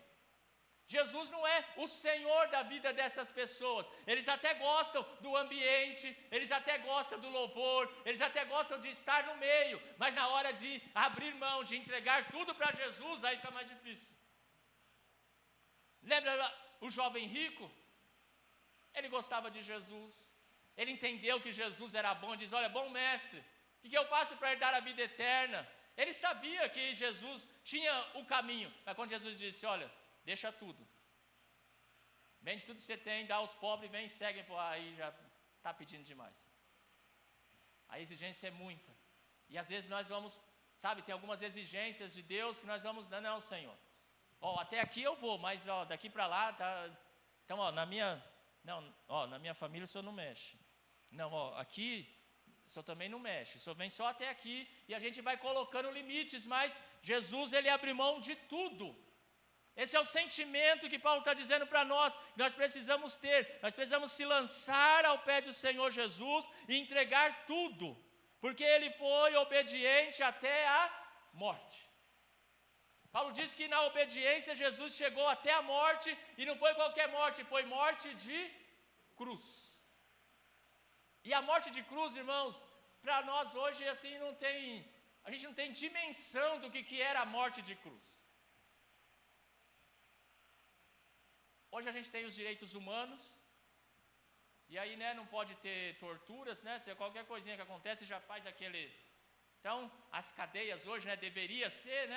Jesus não é o Senhor da vida dessas pessoas. Eles até gostam do ambiente, eles até gostam do louvor, eles até gostam de estar no meio, mas na hora de abrir mão, de entregar tudo para Jesus, aí fica mais difícil. Lembra o jovem rico? Ele gostava de Jesus, ele entendeu que Jesus era bom, diz: olha, bom mestre, o que eu faço para herdar a vida eterna? Ele sabia que Jesus tinha o caminho, mas quando Jesus disse: olha, deixa tudo, vende tudo que você tem, dá aos pobres, vem e segue, aí já está pedindo demais. A exigência é muita, e às vezes nós vamos, sabe, tem algumas exigências de Deus que nós vamos, não, Senhor, até aqui eu vou, mas daqui para lá, tá, então na minha família o Senhor não mexe, não, aqui o Senhor também não mexe, o Senhor vem só até aqui, e a gente vai colocando limites, mas Jesus, Ele abre mão de tudo. Esse é o sentimento que Paulo está dizendo para nós, que nós precisamos ter. Nós precisamos se lançar ao pé do Senhor Jesus e entregar tudo, porque Ele foi obediente até a morte. Paulo diz que na obediência Jesus chegou até a morte, e não foi qualquer morte, foi morte de cruz. E a morte de cruz, irmãos, para nós hoje assim a gente não tem dimensão do que era a morte de cruz. Hoje a gente tem os direitos humanos, e aí, não pode ter torturas, se qualquer coisinha que acontece já faz aquele... Então, as cadeias hoje, deveria ser,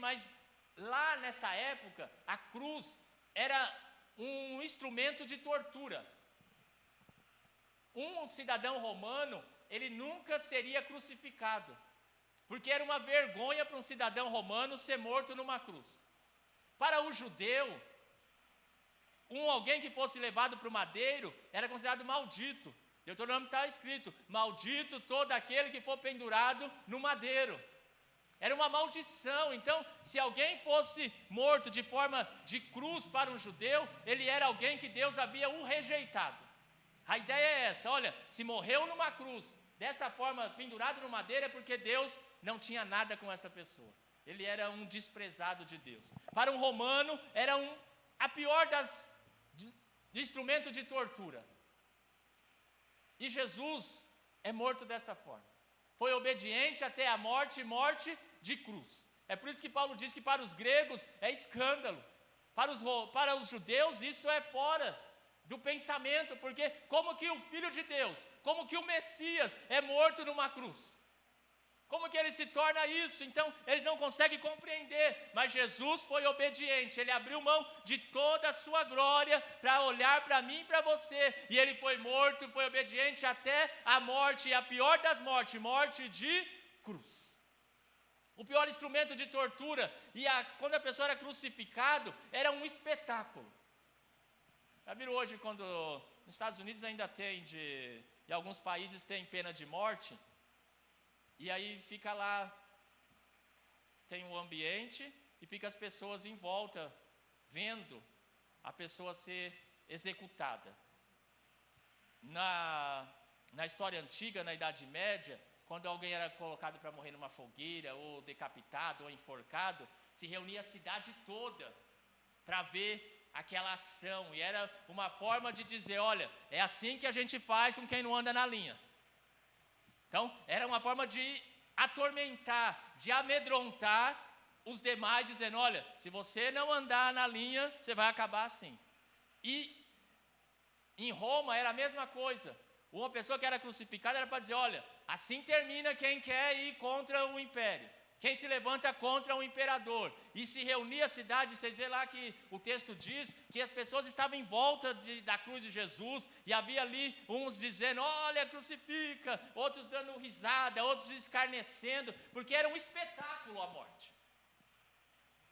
mas lá nessa época, a cruz era um instrumento de tortura. Um cidadão romano, ele nunca seria crucificado, porque era uma vergonha para um cidadão romano ser morto numa cruz. Para o judeu, alguém que fosse levado para o madeiro era considerado maldito. Deuteronômio está escrito: maldito todo aquele que for pendurado no madeiro. Era uma maldição. Então, se alguém fosse morto de forma de cruz para um judeu, ele era alguém que Deus havia o rejeitado. A ideia é essa: olha, se morreu numa cruz, desta forma, pendurado no madeiro, é porque Deus não tinha nada com essa pessoa. Ele era um desprezado de Deus. Para um romano, era a pior de instrumento de tortura. E Jesus é morto desta forma. Foi obediente até a morte, morte de cruz. É por isso que Paulo diz que para os gregos é escândalo. Para os judeus isso é fora do pensamento, porque como que o Filho de Deus, como que o Messias é morto numa cruz? Como que ele se torna isso? Então, eles não conseguem compreender, mas Jesus foi obediente, ele abriu mão de toda a sua glória para olhar para mim e para você, e ele foi morto, foi obediente até a morte, e a pior das mortes, morte de cruz. O pior instrumento de tortura, quando a pessoa era crucificado, era um espetáculo. Já viram hoje, quando nos Estados Unidos ainda tem, em alguns países tem pena de morte, e aí fica lá, tem um ambiente e fica as pessoas em volta, vendo a pessoa ser executada. Na história antiga, na Idade Média, quando alguém era colocado para morrer numa fogueira, ou decapitado, ou enforcado, se reunia a cidade toda para ver aquela ação. E era uma forma de dizer, olha, é assim que a gente faz com quem não anda na linha. Então, era uma forma de atormentar, de amedrontar os demais, dizendo, olha, se você não andar na linha, você vai acabar assim. E em Roma era a mesma coisa. Uma pessoa que era crucificada era para dizer, olha, assim termina quem quer ir contra o império. Quem se levanta contra o imperador. E se reunia a cidade, vocês veem lá que o texto diz que as pessoas estavam em volta da cruz de Jesus, e havia ali uns dizendo, olha, crucifica, outros dando risada, outros escarnecendo, porque era um espetáculo a morte.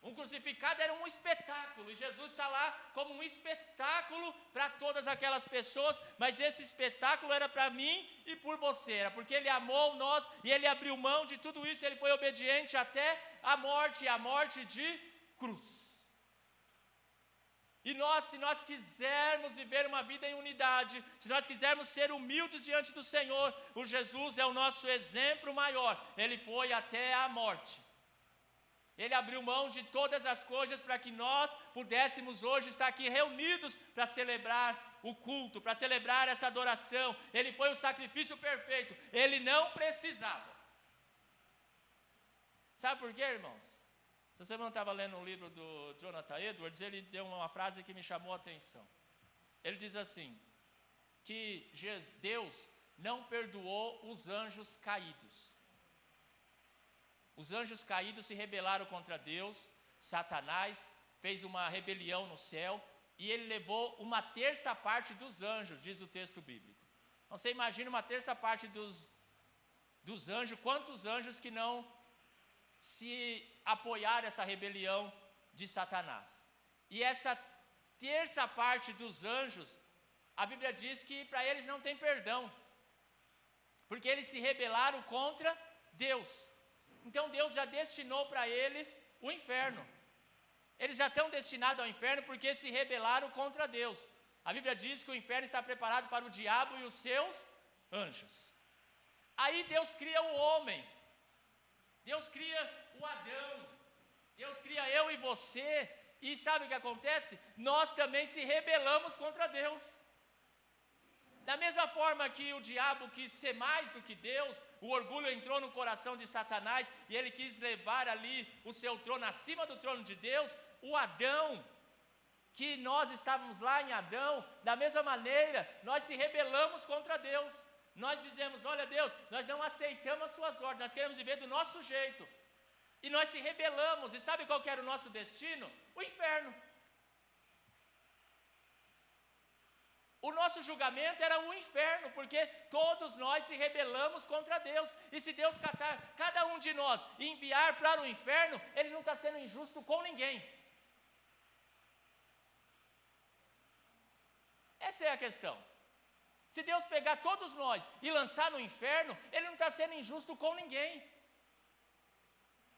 Um crucificado era um espetáculo, e Jesus está lá como um espetáculo para todas aquelas pessoas, mas esse espetáculo era para mim e por você, era porque Ele amou nós, e Ele abriu mão de tudo isso, Ele foi obediente até a morte de cruz. E nós, se nós quisermos viver uma vida em unidade, se nós quisermos ser humildes diante do Senhor, o Jesus é o nosso exemplo maior, Ele foi até a morte. Ele abriu mão de todas as coisas para que nós pudéssemos hoje estar aqui reunidos para celebrar o culto, para celebrar essa adoração. Ele foi o sacrifício perfeito, Ele não precisava. Sabe por quê, irmãos? Se você não estava lendo o livro do Jonathan Edwards, ele deu uma frase que me chamou a atenção. Ele diz assim, que Deus não perdoou os anjos caídos. Os anjos caídos se rebelaram contra Deus, Satanás fez uma rebelião no céu, e ele levou uma terça parte dos anjos, diz o texto bíblico. Então você imagina uma terça parte dos anjos, quantos anjos que não se apoiaram essa rebelião de Satanás. E essa terça parte dos anjos, a Bíblia diz que para eles não tem perdão, porque eles se rebelaram contra Deus. Então Deus já destinou para eles o inferno. Eles já estão destinados ao inferno porque se rebelaram contra Deus. A Bíblia diz que o inferno está preparado para o diabo e os seus anjos. Aí Deus cria o homem. Deus cria o Adão. Deus cria eu e você. E sabe o que acontece? Nós também se rebelamos contra Deus. Da mesma forma que o diabo quis ser mais do que Deus, o orgulho entrou no coração de Satanás e ele quis levar ali o seu trono acima do trono de Deus. O Adão, que nós estávamos lá em Adão, da mesma maneira, nós se rebelamos contra Deus. Nós dizemos, olha Deus, nós não aceitamos as suas ordens, nós queremos viver do nosso jeito. E nós se rebelamos, e sabe qual que era o nosso destino? O inferno. O nosso julgamento era o inferno, porque todos nós se rebelamos contra Deus. E se Deus catar cada um de nós e enviar para o inferno, Ele não está sendo injusto com ninguém. Essa é a questão. Se Deus pegar todos nós e lançar no inferno, Ele não está sendo injusto com ninguém.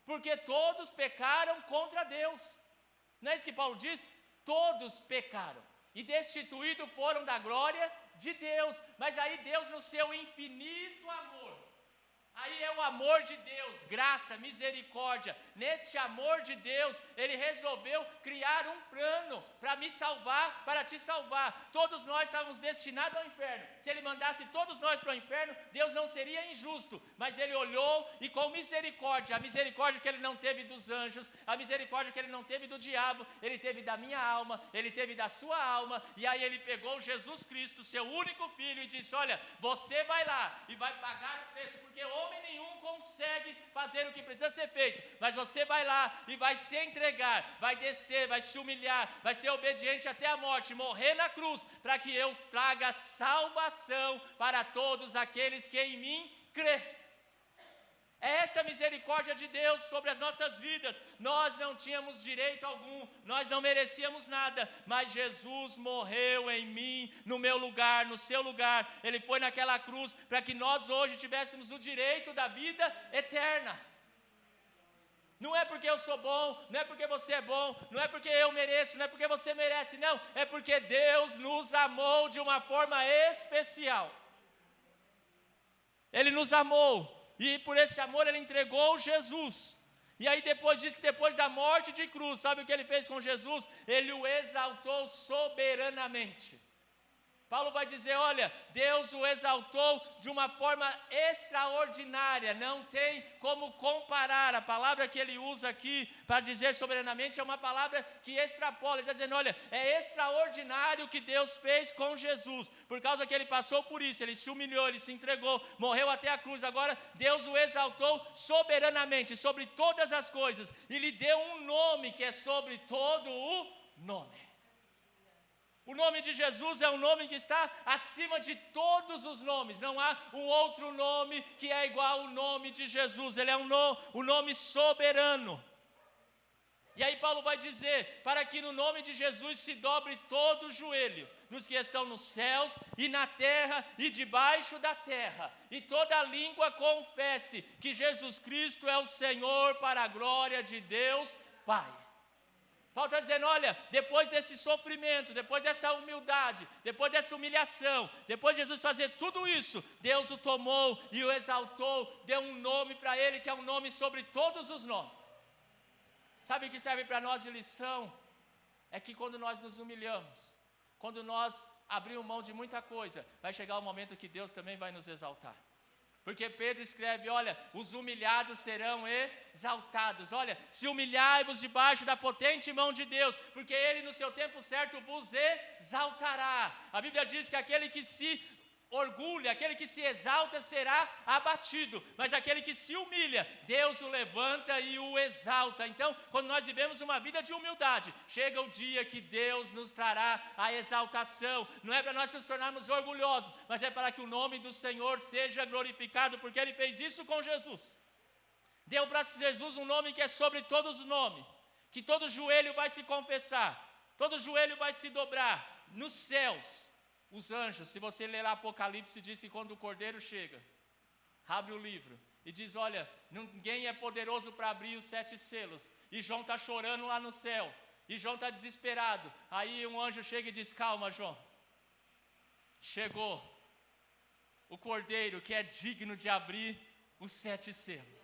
Porque todos pecaram contra Deus. Não é isso que Paulo diz? Todos pecaram e destituídos foram da glória de Deus. Mas aí Deus, no seu infinito amor, aí é o amor de Deus, graça, misericórdia. Neste amor de Deus, Ele resolveu criar um plano para me salvar, para te salvar. Todos nós estávamos destinados ao inferno. Se Ele mandasse todos nós para o inferno, Deus não seria injusto. Mas Ele olhou e com misericórdia, a misericórdia que Ele não teve dos anjos, a misericórdia que Ele não teve do diabo, Ele teve da minha alma, Ele teve da sua alma. E aí Ele pegou Jesus Cristo, seu único Filho, e disse, olha, você vai lá e vai pagar o preço, porque homem nenhum consegue fazer o que precisa ser feito, mas você vai lá e vai se entregar, vai descer, vai se humilhar, vai ser obediente até a morte, morrer na cruz, para que eu traga salvação para todos aqueles que em mim crê. É esta misericórdia de Deus sobre as nossas vidas. Nós não tínhamos direito algum, nós não merecíamos nada, mas Jesus morreu em mim, no meu lugar, no seu lugar. Ele foi naquela cruz para que nós hoje tivéssemos o direito da vida eterna. Não é porque eu sou bom, não é porque você é bom, não é porque eu mereço, não é porque você merece, não. É porque Deus nos amou de uma forma especial. Ele nos amou. E por esse amor ele entregou Jesus. E aí depois diz que depois da morte de cruz, sabe o que ele fez com Jesus? Ele o exaltou soberanamente. Paulo vai dizer, olha, Deus o exaltou de uma forma extraordinária, não tem como comparar. A palavra que ele usa aqui para dizer soberanamente é uma palavra que extrapola. Ele está dizendo, olha, é extraordinário o que Deus fez com Jesus, por causa que ele passou por isso, ele se humilhou, ele se entregou, morreu até a cruz. Agora Deus o exaltou soberanamente, sobre todas as coisas, e lhe deu um nome que é sobre todo o nome. O nome de Jesus é um nome que está acima de todos os nomes. Não há um outro nome que é igual ao nome de Jesus. Ele é um nome soberano. E aí Paulo vai dizer, para que no nome de Jesus se dobre todo o joelho, dos que estão nos céus e na terra e debaixo da terra, e toda língua confesse que Jesus Cristo é o Senhor, para a glória de Deus Pai. Paulo está dizendo, olha, depois desse sofrimento, depois dessa humildade, depois dessa humilhação, depois de Jesus fazer tudo isso, Deus o tomou e o exaltou, deu um nome para ele, que é um nome sobre todos os nomes. Sabe o que serve para nós de lição? É que quando nós nos humilhamos, quando nós abrimos mão de muita coisa, vai chegar o momento que Deus também vai nos exaltar. Porque Pedro escreve, olha, os humilhados serão exaltados. Olha, se humilhai-vos debaixo da potente mão de Deus, porque Ele no seu tempo certo vos exaltará. A Bíblia diz que aquele que se orgulha, aquele que se exalta será abatido, mas aquele que se humilha, Deus o levanta e o exalta. Então, quando nós vivemos uma vida de humildade, chega o dia que Deus nos trará a exaltação. Não é para nós nos tornarmos orgulhosos, mas é para que o nome do Senhor seja glorificado, porque Ele fez isso com Jesus. Deu para Jesus um nome que é sobre todos os nomes, que todo joelho vai se confessar, todo joelho vai se dobrar, nos céus. Os anjos, se você ler lá Apocalipse, diz que quando o Cordeiro chega, abre o livro e diz, olha, ninguém é poderoso para abrir os 7 selos. E João está chorando lá no céu, e João está desesperado. Aí um anjo chega e diz, calma João, chegou o Cordeiro que é digno de abrir os 7 selos.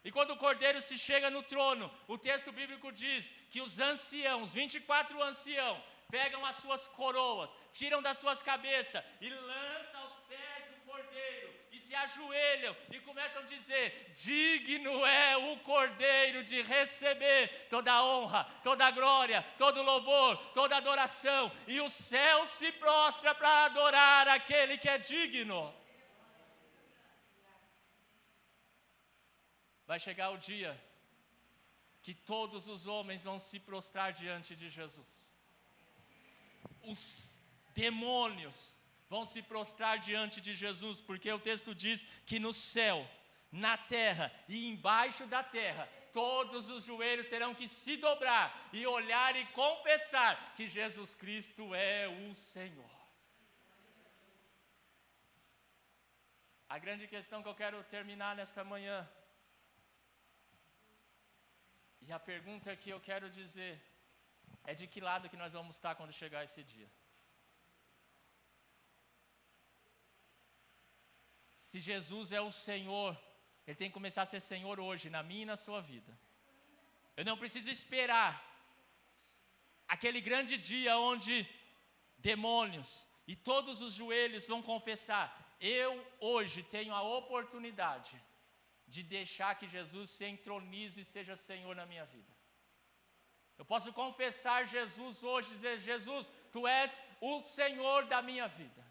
E quando o Cordeiro se chega no trono, o texto bíblico diz que os anciãos, 24 anciãos, pegam as suas coroas, tiram das suas cabeças e lançam aos pés do Cordeiro e se ajoelham e começam a dizer, digno é o Cordeiro de receber toda a honra, toda a glória, todo o louvor, toda a adoração, e o céu se prostra para adorar aquele que é digno. Vai chegar o dia que todos os homens vão se prostrar diante de Jesus. Os demônios vão se prostrar diante de Jesus, porque o texto diz que no céu, na terra e embaixo da terra, todos os joelhos terão que se dobrar e olhar e confessar que Jesus Cristo é o Senhor. A grande questão que eu quero terminar nesta manhã, e a pergunta que eu quero dizer, é de que lado que nós vamos estar quando chegar esse dia? Se Jesus é o Senhor, Ele tem que começar a ser Senhor hoje, na minha e na sua vida. Eu não preciso esperar aquele grande dia onde demônios e todos os joelhos vão confessar. Eu hoje tenho a oportunidade de deixar que Jesus se entronize e seja Senhor na minha vida. Eu posso confessar Jesus hoje, dizer, Jesus, Tu és o Senhor da minha vida.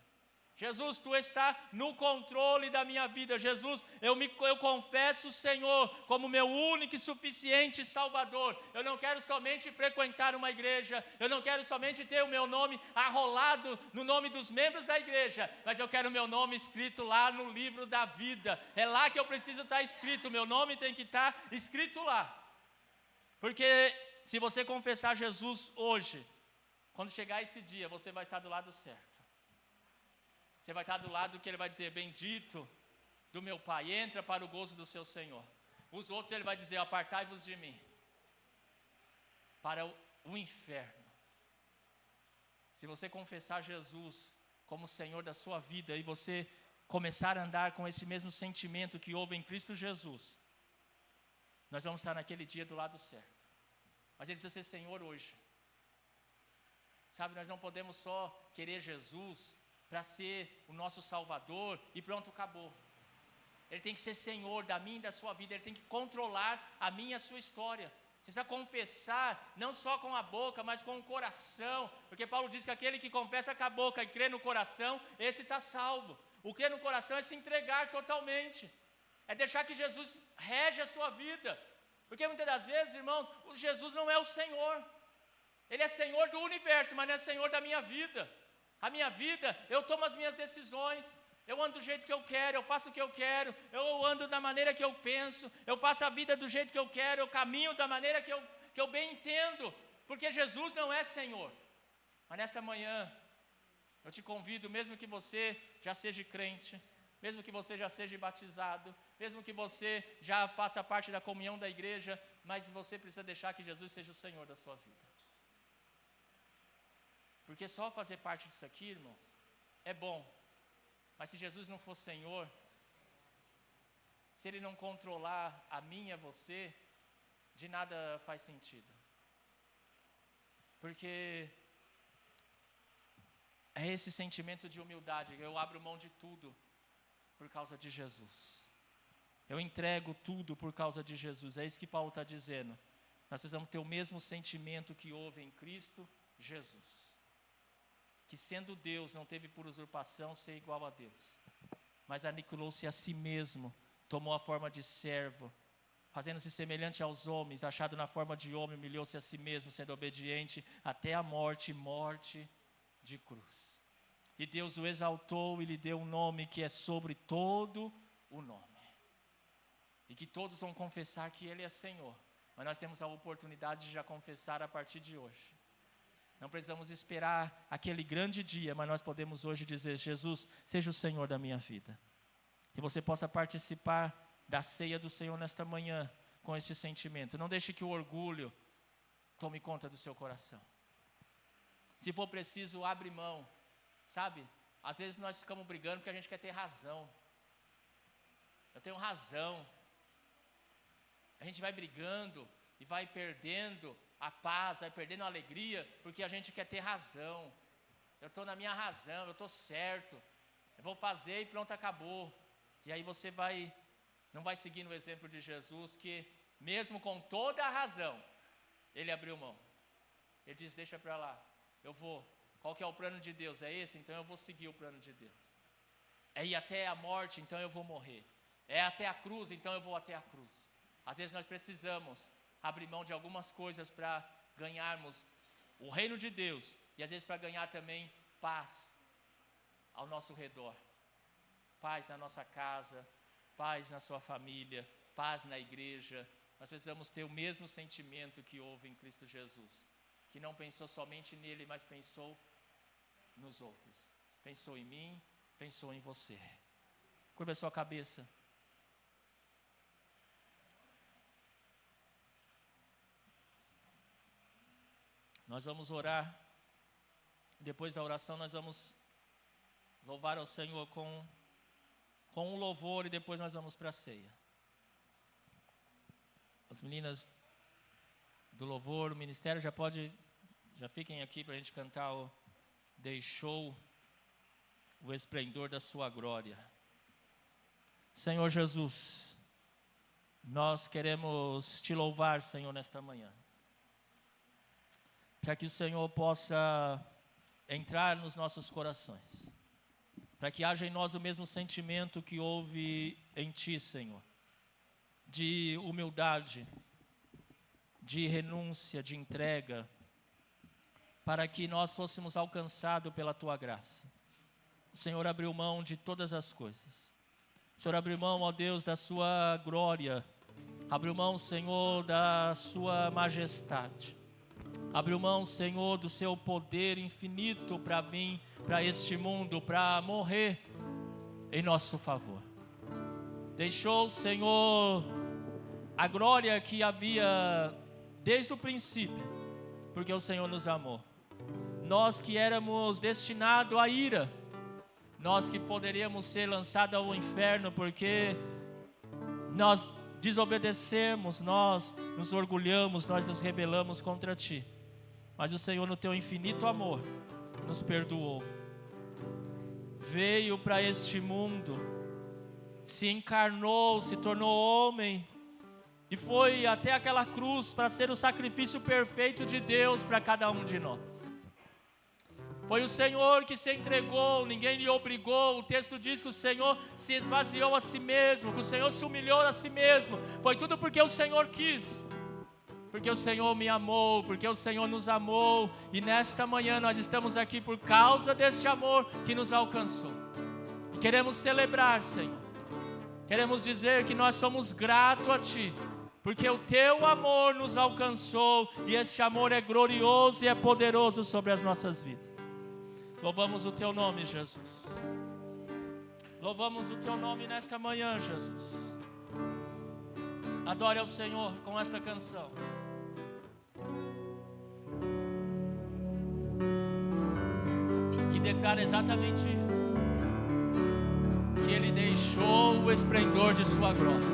Jesus, Tu está no controle da minha vida. Jesus, eu confesso o Senhor como meu único e suficiente Salvador. Eu não quero somente frequentar uma igreja, eu não quero somente ter o meu nome arrolado no nome dos membros da igreja, mas eu quero o meu nome escrito lá no livro da vida. É lá que eu preciso estar escrito, meu nome tem que estar escrito lá. Porque se você confessar Jesus hoje, quando chegar esse dia, você vai estar do lado certo. Você vai estar do lado que Ele vai dizer, bendito do meu Pai, entra para o gozo do seu Senhor. Os outros Ele vai dizer, apartai-vos de mim, para o inferno. Se você confessar Jesus como Senhor da sua vida, e você começar a andar com esse mesmo sentimento que houve em Cristo Jesus, nós vamos estar naquele dia do lado certo. Mas Ele precisa ser Senhor hoje. Sabe, nós não podemos só querer Jesus para ser o nosso Salvador e pronto, acabou. Ele tem que ser Senhor da minha e da sua vida, Ele tem que controlar a minha e a sua história. Você precisa confessar, não só com a boca, mas com o coração, porque Paulo diz que aquele que confessa com a boca e crê no coração, esse está salvo. O crer no coração é se entregar totalmente, é deixar que Jesus rege a sua vida, porque muitas das vezes, irmãos, o Jesus não é o Senhor, Ele é Senhor do universo, mas não é Senhor da minha vida. A minha vida, eu tomo as minhas decisões, eu ando do jeito que eu quero, eu faço o que eu quero, eu ando da maneira que eu penso, eu faço a vida do jeito que eu quero, eu caminho da maneira que eu bem entendo, porque Jesus não é Senhor. Mas nesta manhã, eu te convido, mesmo que você já seja crente, mesmo que você já seja batizado, mesmo que você já faça parte da comunhão da igreja, mas você precisa deixar que Jesus seja o Senhor da sua vida. Porque só fazer parte disso aqui, irmãos, é bom. Mas se Jesus não for Senhor, se Ele não controlar a mim e a você, de nada faz sentido. Porque é esse sentimento de humildade, eu abro mão de tudo por causa de Jesus. Eu entrego tudo por causa de Jesus, é isso que Paulo está dizendo. Nós precisamos ter o mesmo sentimento que houve em Cristo Jesus. Que sendo Deus, não teve por usurpação ser igual a Deus, mas aniquilou-se a si mesmo, tomou a forma de servo, fazendo-se semelhante aos homens, achado na forma de homem, humilhou-se a si mesmo, sendo obediente até a morte, morte de cruz. E Deus o exaltou e lhe deu um nome que é sobre todo o nome. E que todos vão confessar que Ele é Senhor, mas nós temos a oportunidade de já confessar a partir de hoje. Não precisamos esperar aquele grande dia, mas nós podemos hoje dizer: Jesus, seja o Senhor da minha vida. Que você possa participar da ceia do Senhor nesta manhã com esse sentimento. Não deixe que o orgulho tome conta do seu coração. Se for preciso, abre mão. Sabe, às vezes nós ficamos brigando porque a gente quer ter razão. Eu tenho razão. A gente vai brigando e vai perdendo a paz, vai perdendo a alegria, porque a gente quer ter razão. Eu estou na minha razão, eu estou certo, eu vou fazer e pronto, acabou. E aí você não vai seguir no exemplo de Jesus, que mesmo com toda a razão, Ele abriu mão. Ele diz: deixa para lá, eu vou. Qual que é o plano de Deus? É esse? Então eu vou seguir o plano de Deus. É ir até a morte, então eu vou morrer. É até a cruz, então eu vou até a cruz. Às vezes nós precisamos abrir mão de algumas coisas para ganharmos o reino de Deus, e às vezes para ganhar também paz ao nosso redor, paz na nossa casa, paz na sua família, paz na igreja. Nós precisamos ter o mesmo sentimento que houve em Cristo Jesus, que não pensou somente nele, mas pensou nos outros, pensou em mim, pensou em você. Curva a sua cabeça. Nós vamos orar. Depois da oração nós vamos louvar ao Senhor com um louvor, e depois nós vamos para a ceia. As meninas do louvor, o ministério já fiquem aqui para a gente cantar o Deixou o esplendor da sua glória. Senhor Jesus, nós queremos te louvar, Senhor, nesta manhã, para que o Senhor possa entrar nos nossos corações, para que haja em nós o mesmo sentimento que houve em Ti, Senhor, de humildade, de renúncia, de entrega, para que nós fôssemos alcançados pela Tua graça. O Senhor abriu mão de todas as coisas. O Senhor abriu mão, ó Deus, da Sua glória, abriu mão, Senhor, da Sua majestade. Abriu mão, Senhor, do seu poder infinito para vir para este mundo, para morrer em nosso favor. Deixou, Senhor, a glória que havia desde o princípio, porque o Senhor nos amou. Nós que éramos destinados à ira, nós que poderíamos ser lançados ao inferno porque nós desobedecemos, nós nos orgulhamos, nós nos rebelamos contra Ti. Mas o Senhor, no Teu infinito amor, nos perdoou. Veio para este mundo, se encarnou, se tornou homem e foi até aquela cruz para ser o sacrifício perfeito de Deus para cada um de nós. Foi o Senhor que se entregou, ninguém lhe obrigou. O texto diz que o Senhor se esvaziou a si mesmo, que o Senhor se humilhou a si mesmo. Foi tudo porque o Senhor quis, porque o Senhor me amou, porque o Senhor nos amou. E nesta manhã nós estamos aqui por causa deste amor que nos alcançou. E queremos celebrar, Senhor. Queremos dizer que nós somos gratos a Ti, porque o Teu amor nos alcançou, e esse amor é glorioso e é poderoso sobre as nossas vidas. Louvamos o Teu nome, Jesus. Louvamos o Teu nome nesta manhã, Jesus. Adore ao Senhor com esta canção. Que declara exatamente isso. Que Ele deixou o esplendor de Sua glória,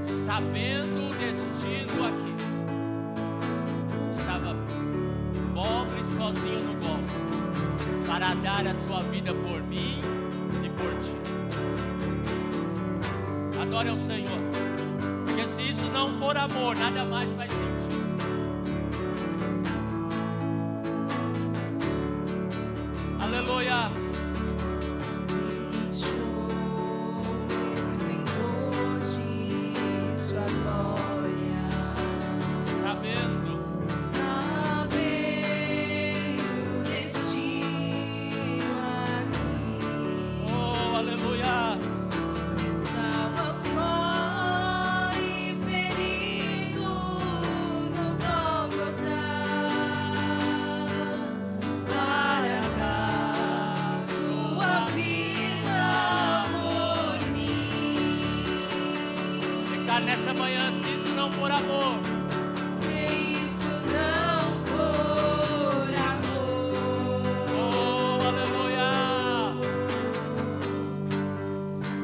sabendo o destino aqui. Estava pobre e sozinho no golpe, para dar a sua vida por mim e por Ti. Adore ao Senhor, porque se isso não for amor, nada mais faz sentido. Aleluia. Nesta manhã, se isso não for amor, se isso não for amor, oh, aleluia.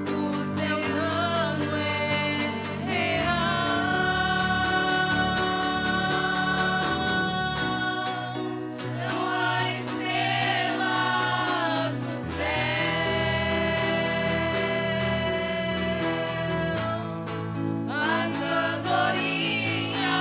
O céu não é real, não há estrelas no céu. As andorinhas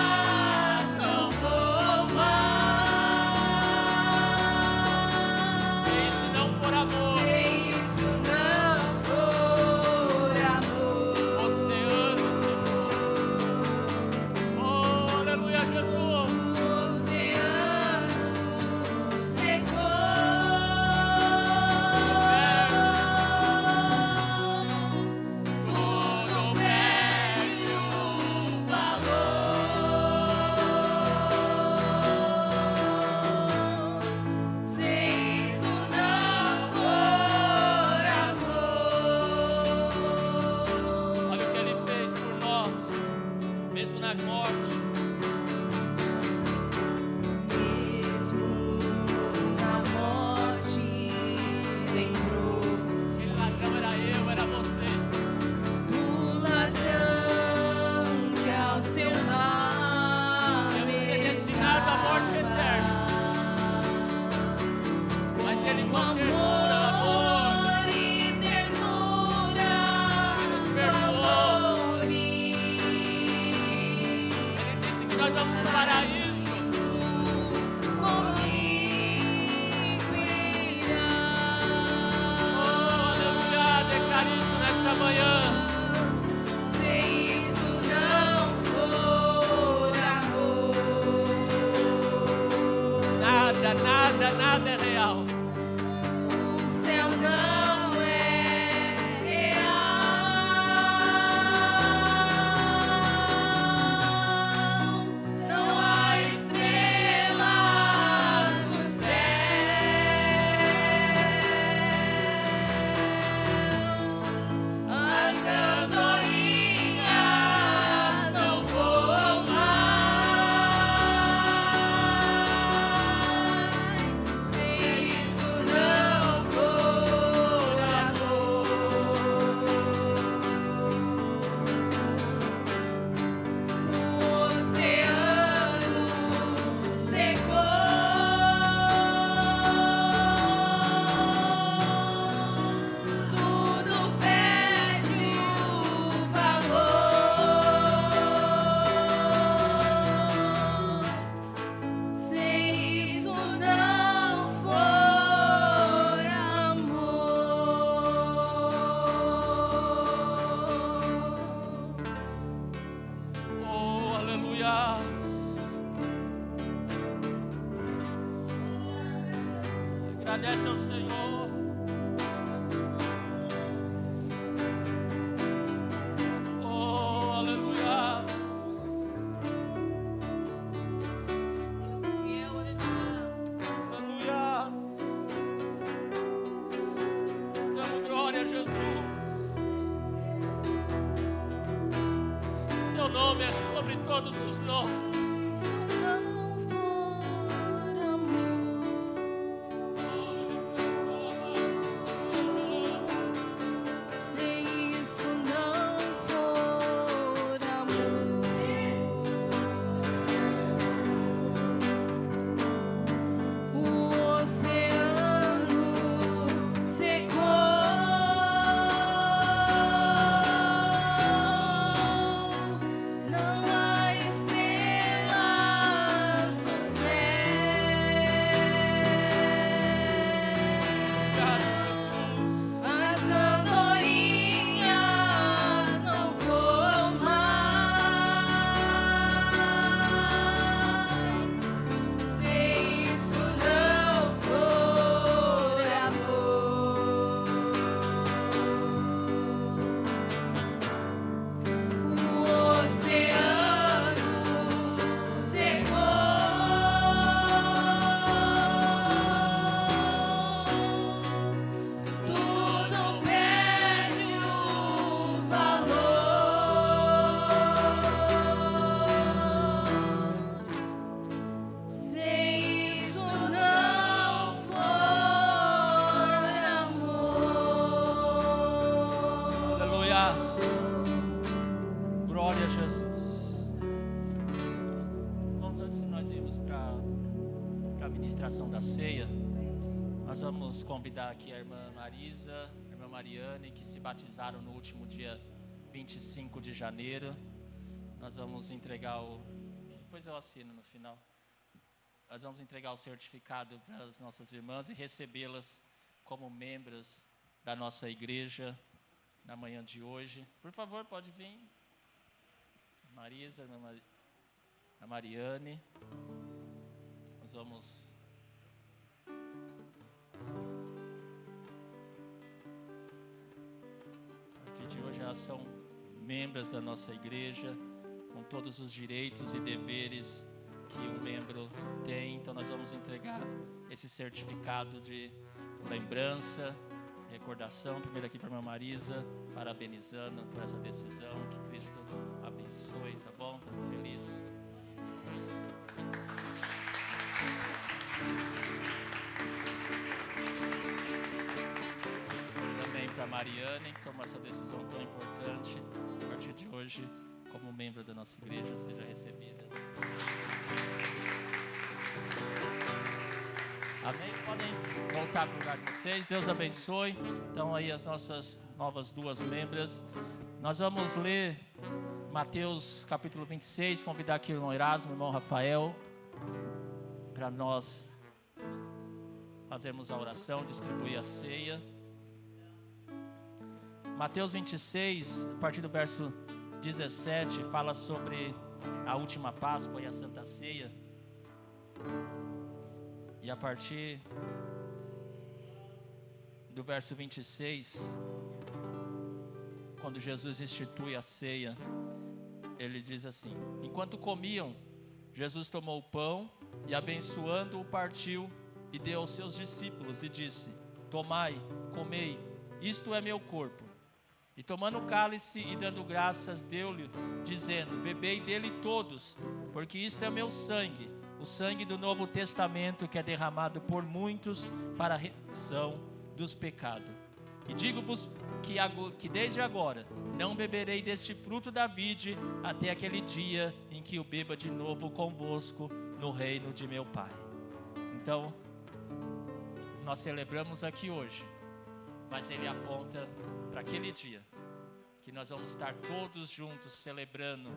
Agradece ao Senhor. Oh, aleluia. Deus fiel, aleluia. Aleluia. Damos glória a Jesus. Teu nome é sobre todos os nomes. Se isso não for amor, se isso não for amor, o oceano secou, não há estrelas no céu. Obrigado, Jesus. As andorinhas não voam mais, se isso não for amor. O oceano secou. Tudo perde o valor se isso não for amor. Aleluia. Glória a Jesus. Vamos, antes de nós irmos para a ministração da ceia, nós vamos convidar aqui a irmã Marisa, a irmã Mariane, que se batizaram no último dia 25 de janeiro. Nós vamos entregar depois eu assino no final. Nós vamos entregar o certificado para as nossas irmãs e recebê-las como membros da nossa igreja na manhã de hoje. Por favor, pode vir. Marisa, a Mariane. Nós vamos... A partir de hoje elas são membros da nossa igreja, com todos os direitos e deveres que um membro tem. Então nós vamos entregar esse certificado de lembrança, recordação, primeiro aqui para a irmã Marisa, parabenizando por essa decisão, que Cristo abençoe, tá bom? Estamos felizes. Também para a Mariane, que tomou essa decisão tão importante, a partir de hoje, como membro da nossa igreja, seja recebida. Amém? Podem voltar para o lugar de vocês. Deus abençoe. Então aí as nossas novas duas membras. Nós vamos ler Mateus capítulo 26. Convidar aqui o irmão Erasmo, o irmão Rafael, para nós fazermos a oração, distribuir a ceia. Mateus 26, a partir do verso 17, fala sobre a última Páscoa e a Santa Ceia. E a partir do verso 26, quando Jesus institui a ceia, ele diz assim: enquanto comiam, Jesus tomou o pão e, abençoando-o, partiu e deu aos seus discípulos e disse: tomai, comei, isto é meu corpo. E tomando o cálice e dando graças, deu-lhe, dizendo: bebei dele todos, porque isto é meu sangue, o sangue do Novo Testamento, que é derramado por muitos para a remissão dos pecados. E digo-vos que desde agora não beberei deste fruto da vide até aquele dia em que o beba de novo convosco no reino de meu Pai. Então, nós celebramos aqui hoje, mas ele aponta para aquele dia que nós vamos estar todos juntos celebrando.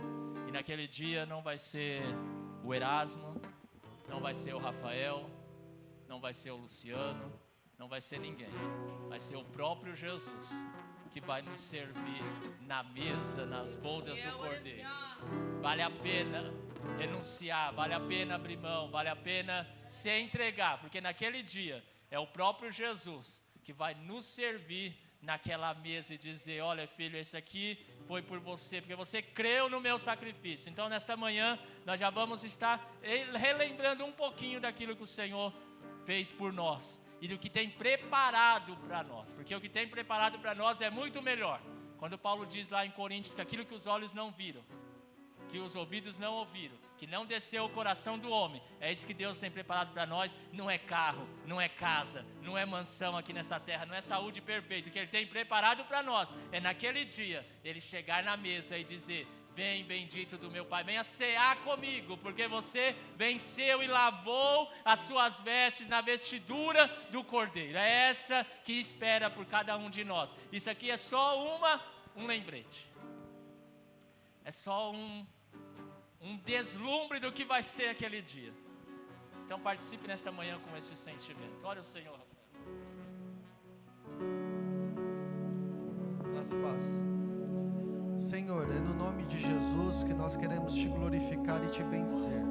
E naquele dia não vai ser o Erasmo, não vai ser o Rafael, não vai ser o Luciano, não vai ser ninguém. Vai ser o próprio Jesus que vai nos servir na mesa, nas bodas do Cordeiro. Vale a pena renunciar, vale a pena abrir mão, vale a pena se entregar, porque naquele dia é o próprio Jesus que vai nos servir naquela mesa e dizer: olha, filho, esse aqui foi por você, porque você creu no meu sacrifício. Então nesta manhã nós já vamos estar relembrando um pouquinho daquilo que o Senhor fez por nós e do que tem preparado para nós, porque o que tem preparado para nós é muito melhor. Quando Paulo diz lá em Coríntios que aquilo que os olhos não viram, que os ouvidos não ouviram, que não desceu o coração do homem, é isso que Deus tem preparado para nós. Não é carro, não é casa, não é mansão aqui nessa terra, não é saúde perfeita. O que Ele tem preparado para nós é naquele dia Ele chegar na mesa e dizer: vem, bendito do meu Pai, venha cear comigo, porque você venceu e lavou as suas vestes na vestidura do Cordeiro. É essa que espera por cada um de nós. Isso aqui é só um lembrete, é só um deslumbre do que vai ser aquele dia. Então participe nesta manhã com esse sentimento. Ore o Senhor, Rafael. Nas paz. Senhor, é no nome de Jesus que nós queremos te glorificar e te bendizer.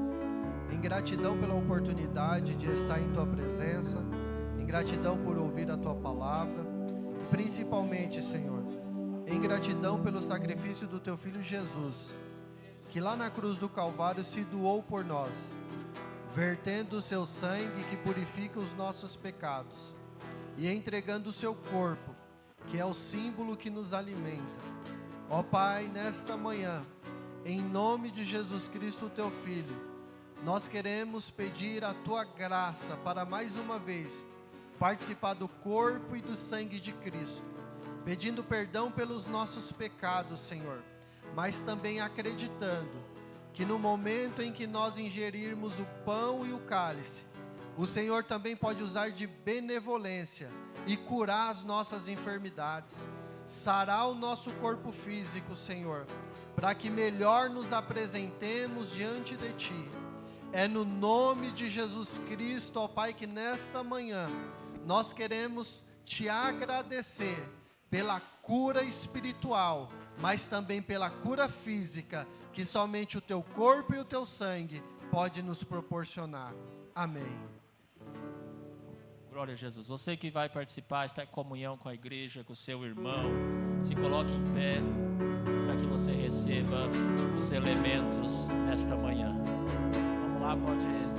Em gratidão pela oportunidade de estar em tua presença, em gratidão por ouvir a tua palavra, principalmente, Senhor, em gratidão pelo sacrifício do teu Filho Jesus, que lá na cruz do Calvário se doou por nós, vertendo o seu sangue que purifica os nossos pecados e entregando o seu corpo, que é o símbolo que nos alimenta. Ó Pai, nesta manhã, em nome de Jesus Cristo, teu Filho, nós queremos pedir a tua graça para mais uma vez participar do corpo e do sangue de Cristo, pedindo perdão pelos nossos pecados, Senhor, mas também acreditando que no momento em que nós ingerirmos o pão e o cálice, o Senhor também pode usar de benevolência e curar as nossas enfermidades, sarar o nosso corpo físico, Senhor, para que melhor nos apresentemos diante de Ti. É no nome de Jesus Cristo, ó Pai, que nesta manhã nós queremos Te agradecer pela cura espiritual, mas também pela cura física, que somente o Teu corpo e o Teu sangue pode nos proporcionar. Amém. Glória a Jesus. Você que vai participar, está em comunhão com a igreja, com o seu irmão, se coloque em pé para que você receba os elementos nesta manhã. Vamos lá, pode ir.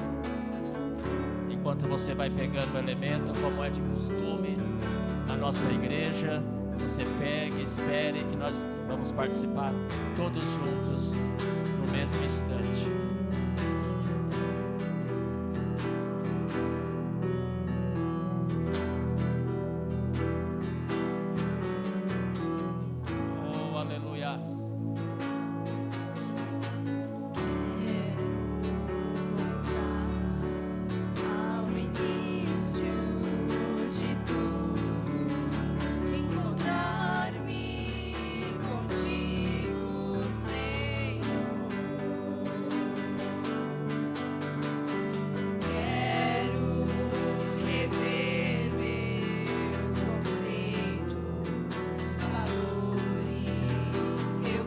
Enquanto você vai pegando o elemento, como é de costume na nossa igreja, você pegue, espere que nós vamos participar todos juntos no mesmo instante. Eu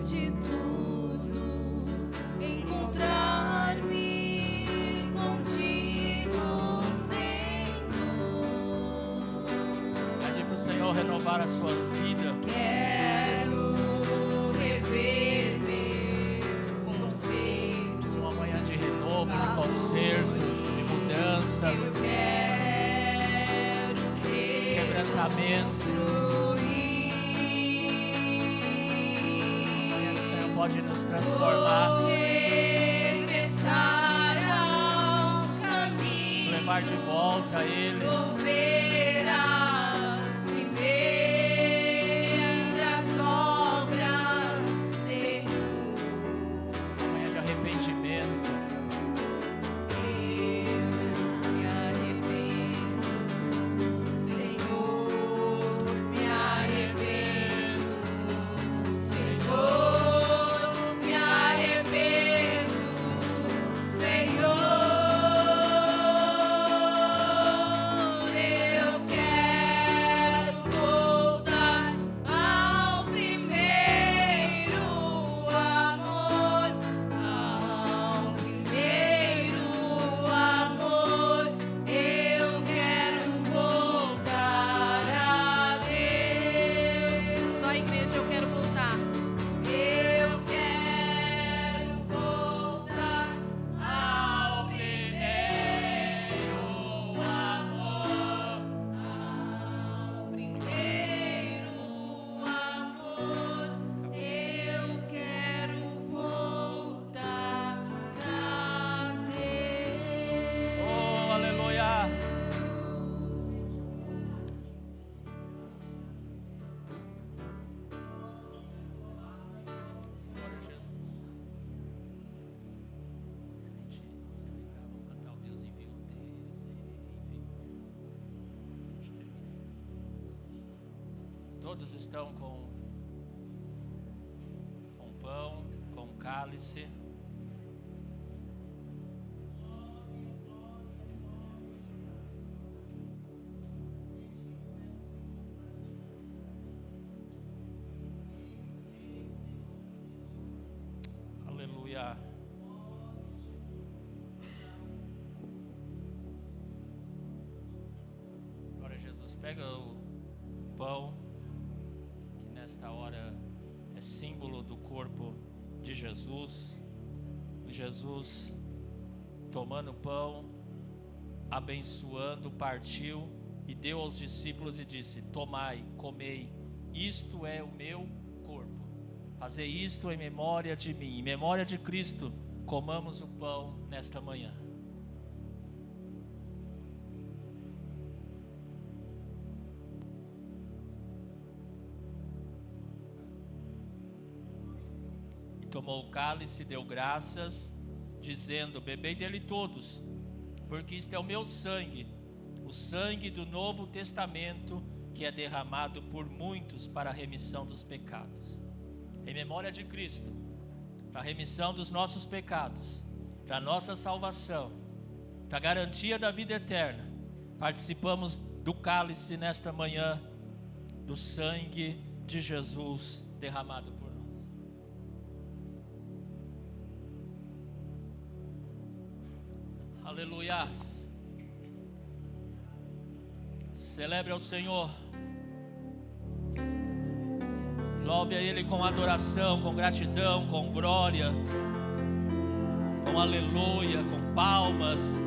de tudo, encontrar-me contigo, Senhor. Pede para o Senhor renovar a sua vida. Quero rever meus conceitos. Uma manhã de renovo, de conserto, de mudança, Eu quero quebrantamento. Amanhã o Senhor pode nos transformar, Vou regressar ao nos caminho. levar de volta a Ele. Vou ver as primeiras obras, Senhor. Amanhã de arrependimento. Eu me arrependo, Senhor, me arrependo, Senhor, me arrependo, Senhor. Eu quero voltar ao primeiro amor, ao primeiro amor. Eu quero voltar a Deus. Só a igreja, eu quero voltar. Eu quero voltar ao primeiro amor, ao primeiro amor. Eu quero voltar a Deus. Oh, aleluia. Glória a Jesus. Se a gente se lembrar, vamos cantar o Deus enviou, Deus enviou. Todos estão com pão, com cálice. Aleluia. Glória a Jesus. Pega o pão, que nesta hora é símbolo do corpo de Jesus. Jesus tomando o pão, abençoando, partiu e deu aos discípulos e disse: tomai, comei, isto é o meu corpo. Fazer isto em memória de mim, em memória de Cristo. Comamos o pão nesta manhã. E tomou o cálice, deu graças, dizendo: bebei dele todos, porque isto é o meu sangue, o sangue do Novo Testamento, que é derramado por muitos para a remissão dos pecados. Em memória de Cristo, para a remissão dos nossos pecados, para a nossa salvação, para a garantia da vida eterna, participamos do cálice nesta manhã, do sangue de Jesus derramado por nós. Aleluia. Celebre ao Senhor. Louve a Ele com adoração, com gratidão, com glória, com aleluia, com palmas.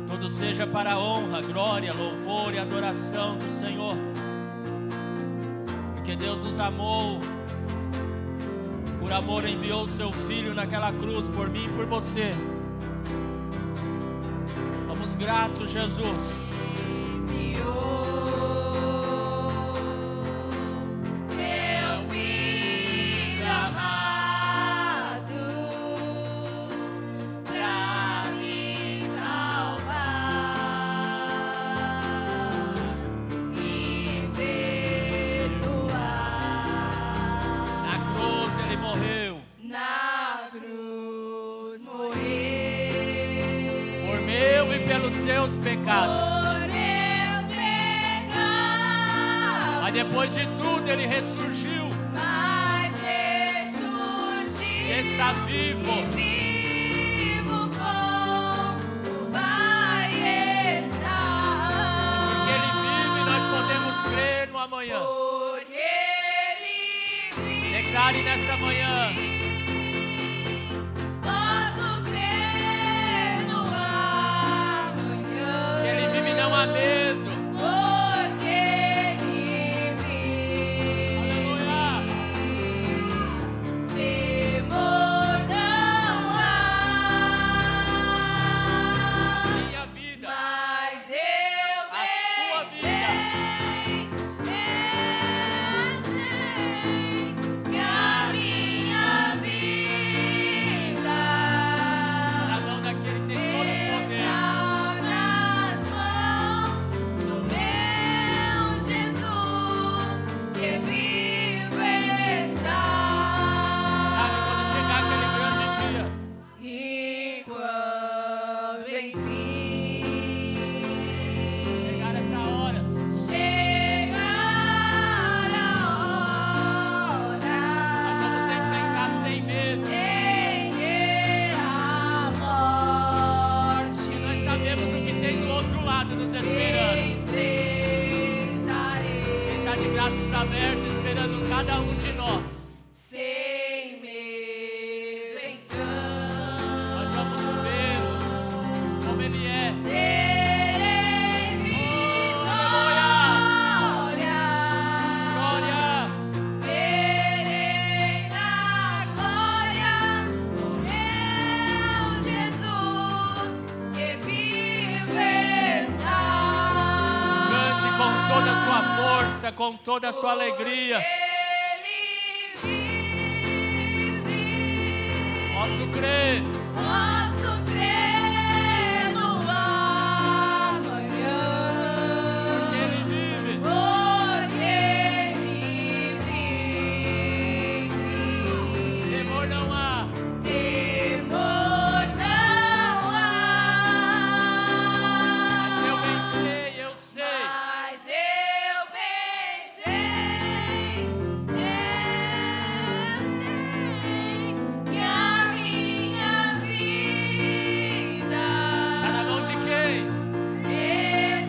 Tudo seja para a honra, glória, louvor e adoração do Senhor. Porque Deus nos amou, por amor enviou o seu Filho naquela cruz por mim e por você. Vamos gratos, Jesus. Seus pecados. Mas depois de tudo ele ressurgiu. está vivo. Vivo como vai estar. Porque Ele vive, nós podemos crer no amanhã. Porque Ele vive. Declare nesta manhã. Posso crer no amanhã. Que Ele vive, não há medo. Porque Ele vive. Aleluia. Temor não há. Minha vida. Mas eu A sua vida. sei que a minha vida Na mão daquele que tem todo o poder. está nas mãos do meu Jesus, que vive está. Sabe, quando chegar aquele grande dia, E quando enfim chegar essa hora, chegar a hora nós vamos enfrentar sem medo. em que a morte E nós sabemos o que tem do outro lado nos esperando. enfrentarei Está de braços abertos esperando cada um de nós. sem medo, Nós então vamos vê-lo como Ele é. terei vitória. Glórias. Verei na glória o meu Jesus, que vive está. Cante com toda a sua força, com toda a sua alegria. Ele vive. Posso crer. Posso crer no amanhã. Porque Ele vive. Porque Ele vive. Temor não há. Temor não Mas eu há. pensei, eu sei. Mas eu bem sei que a minha vida Está na mão de quem?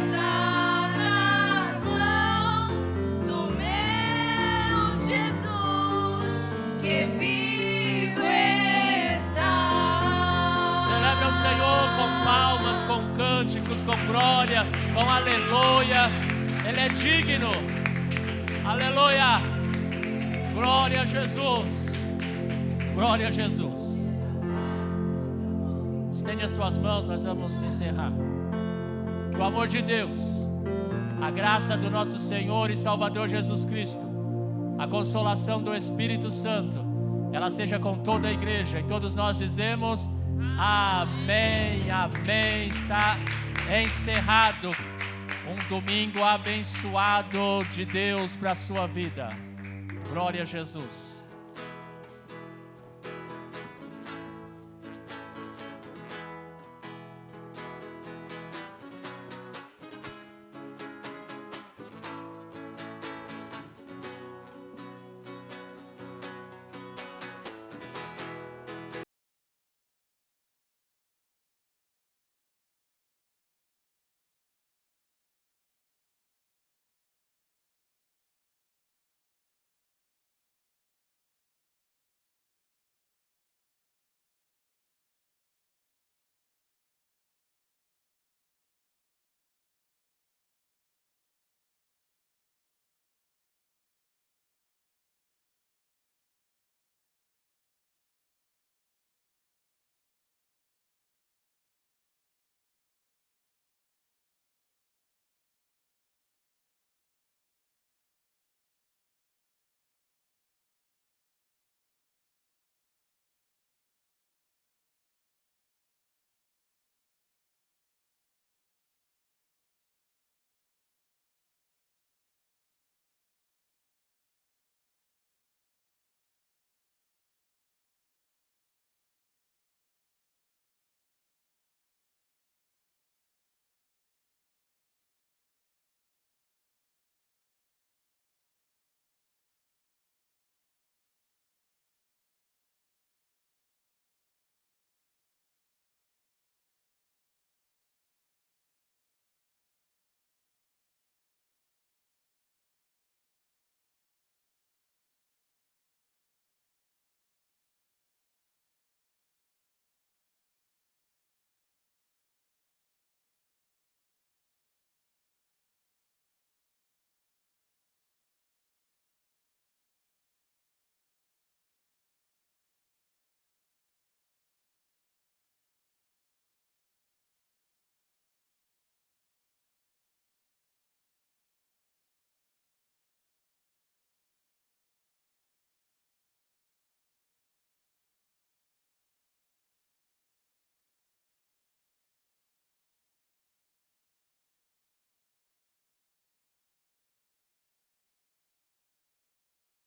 está nas mãos do meu Jesus, que vive está. Celebre ao Senhor com palmas, com cânticos, com glória, com aleluia. Ele é digno. Aleluia. Glória a Jesus. Glória a Jesus. Estende as suas mãos, nós vamos encerrar. Que o amor de Deus, a graça do nosso Senhor e Salvador Jesus Cristo, a consolação do Espírito Santo, ela seja com toda a igreja. E todos nós dizemos amém, amém. Está encerrado um domingo abençoado de Deus para a sua vida. Glória a Jesus.